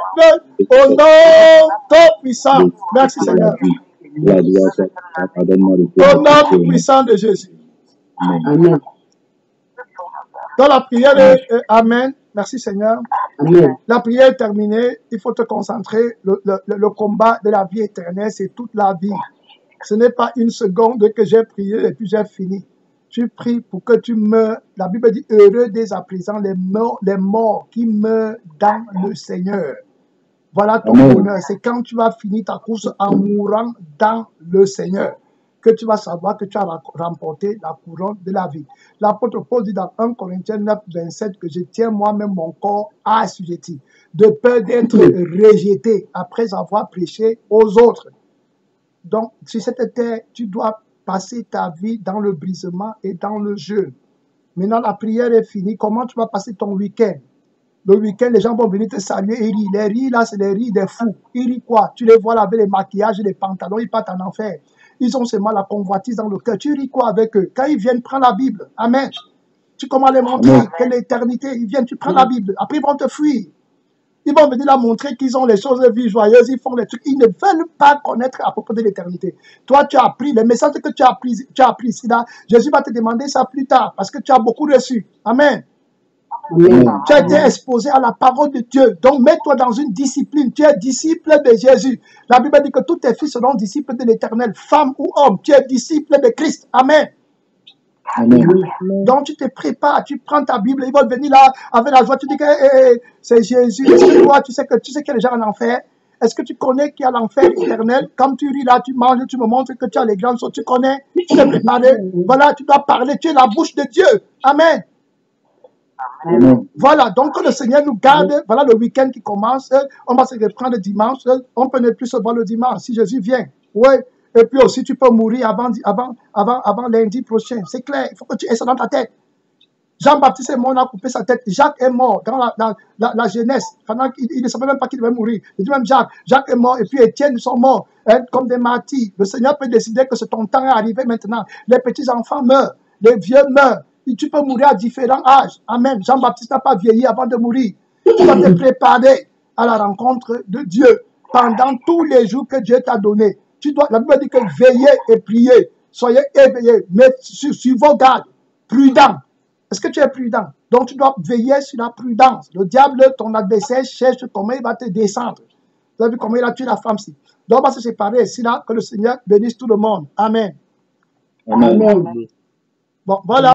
au nom tout puissant. Merci Seigneur. Au nom puissant de Jésus. Amen. Dans la prière, Amen. Merci Seigneur. Amen. La prière est terminée. Il faut te concentrer. Le combat de la vie éternelle, c'est toute la vie. Ce n'est pas une seconde que j'ai prié et puis j'ai fini. Tu pries pour que tu meurs. La Bible dit, heureux dès à présent les morts qui meurent dans le Seigneur. Voilà ton bonheur. C'est quand tu vas finir ta course en mourant dans le Seigneur que tu vas savoir que tu as remporté la couronne de la vie. L'apôtre Paul dit dans 1 Corinthiens 9, 27 que je tiens moi-même mon corps assujetti, de peur d'être rejeté après avoir prêché aux autres. Donc, sur cette terre, tu dois passer ta vie dans le brisement et dans le jeûne. Maintenant, la prière est finie. Comment tu vas passer ton week-end? Le week-end, les gens vont venir te saluer et rire. Les rires, là, c'est les rires des fous. Ils rient quoi? Tu les vois là avec les maquillages et les pantalons, ils partent en enfer. Ils ont seulement la convoitise dans le cœur. Tu ris quoi avec eux? Quand ils viennent prendre la Bible, Amen. Tu commences à les montrer que l'éternité, ils viennent, tu prends la Bible. Après, ils vont te fuir. Ils vont venir leur montrer qu'ils ont les choses de vie joyeuses, ils font les trucs. Ils ne veulent pas connaître à propos de l'éternité. Toi, tu as appris, les messages que tu as appris ici, là, Jésus va te demander ça plus tard, parce que tu as beaucoup reçu. Amen. Tu as été exposé à la parole de Dieu. Donc, mets-toi dans une discipline. Tu es disciple de Jésus. La Bible dit que tous tes fils seront disciples de l'Éternel, femme ou homme. Tu es disciple de Christ. Amen. Amen. Donc tu te prépares, tu prends ta Bible, ils vont venir là avec la joie, tu dis que c'est Jésus. Est-ce que toi, tu sais qu'il y a des gens en enfer? Est-ce que tu connais qu'il y a l'enfer éternel? Comme tu ris là, tu manges, tu me montres que tu as les grandes choses, tu connais, tu t'es préparé. Voilà, tu dois parler, tu es la bouche de Dieu. Amen. Amen. Voilà, donc que le Seigneur nous garde. Voilà le week-end qui commence. On va se reprendre dimanche. On peut ne plus se voir le dimanche si Jésus vient. Oui. Et puis aussi, tu peux mourir avant lundi prochain. C'est clair. Il faut que tu aies ça dans ta tête. Jean-Baptiste est mort, on a coupé sa tête. Jacques est mort dans la jeunesse. Pendant qu'il ne savait même pas qu'il devait mourir. Il dit même Jacques est mort. Et puis Étienne sont morts comme des martyrs. Le Seigneur peut décider que ton temps est arrivé maintenant. Les petits-enfants meurent. Les vieux meurent. Et tu peux mourir à différents âges. Amen. Jean-Baptiste n'a pas vieilli avant de mourir. Tu dois te préparer à la rencontre de Dieu pendant tous les jours que Dieu t'a donné. La Bible dit que veillez et priez. Soyez éveillés. Mais sur vos gardes. Prudents. Est-ce que tu es prudent? Donc tu dois veiller sur la prudence. Le diable, ton adversaire, cherche comment il va te descendre. Vous avez vu comment il a tué la femme-ci. Donc on va se séparer. C'est là que le Seigneur bénisse tout le monde. Amen. Amen. Amen. Bon, voilà.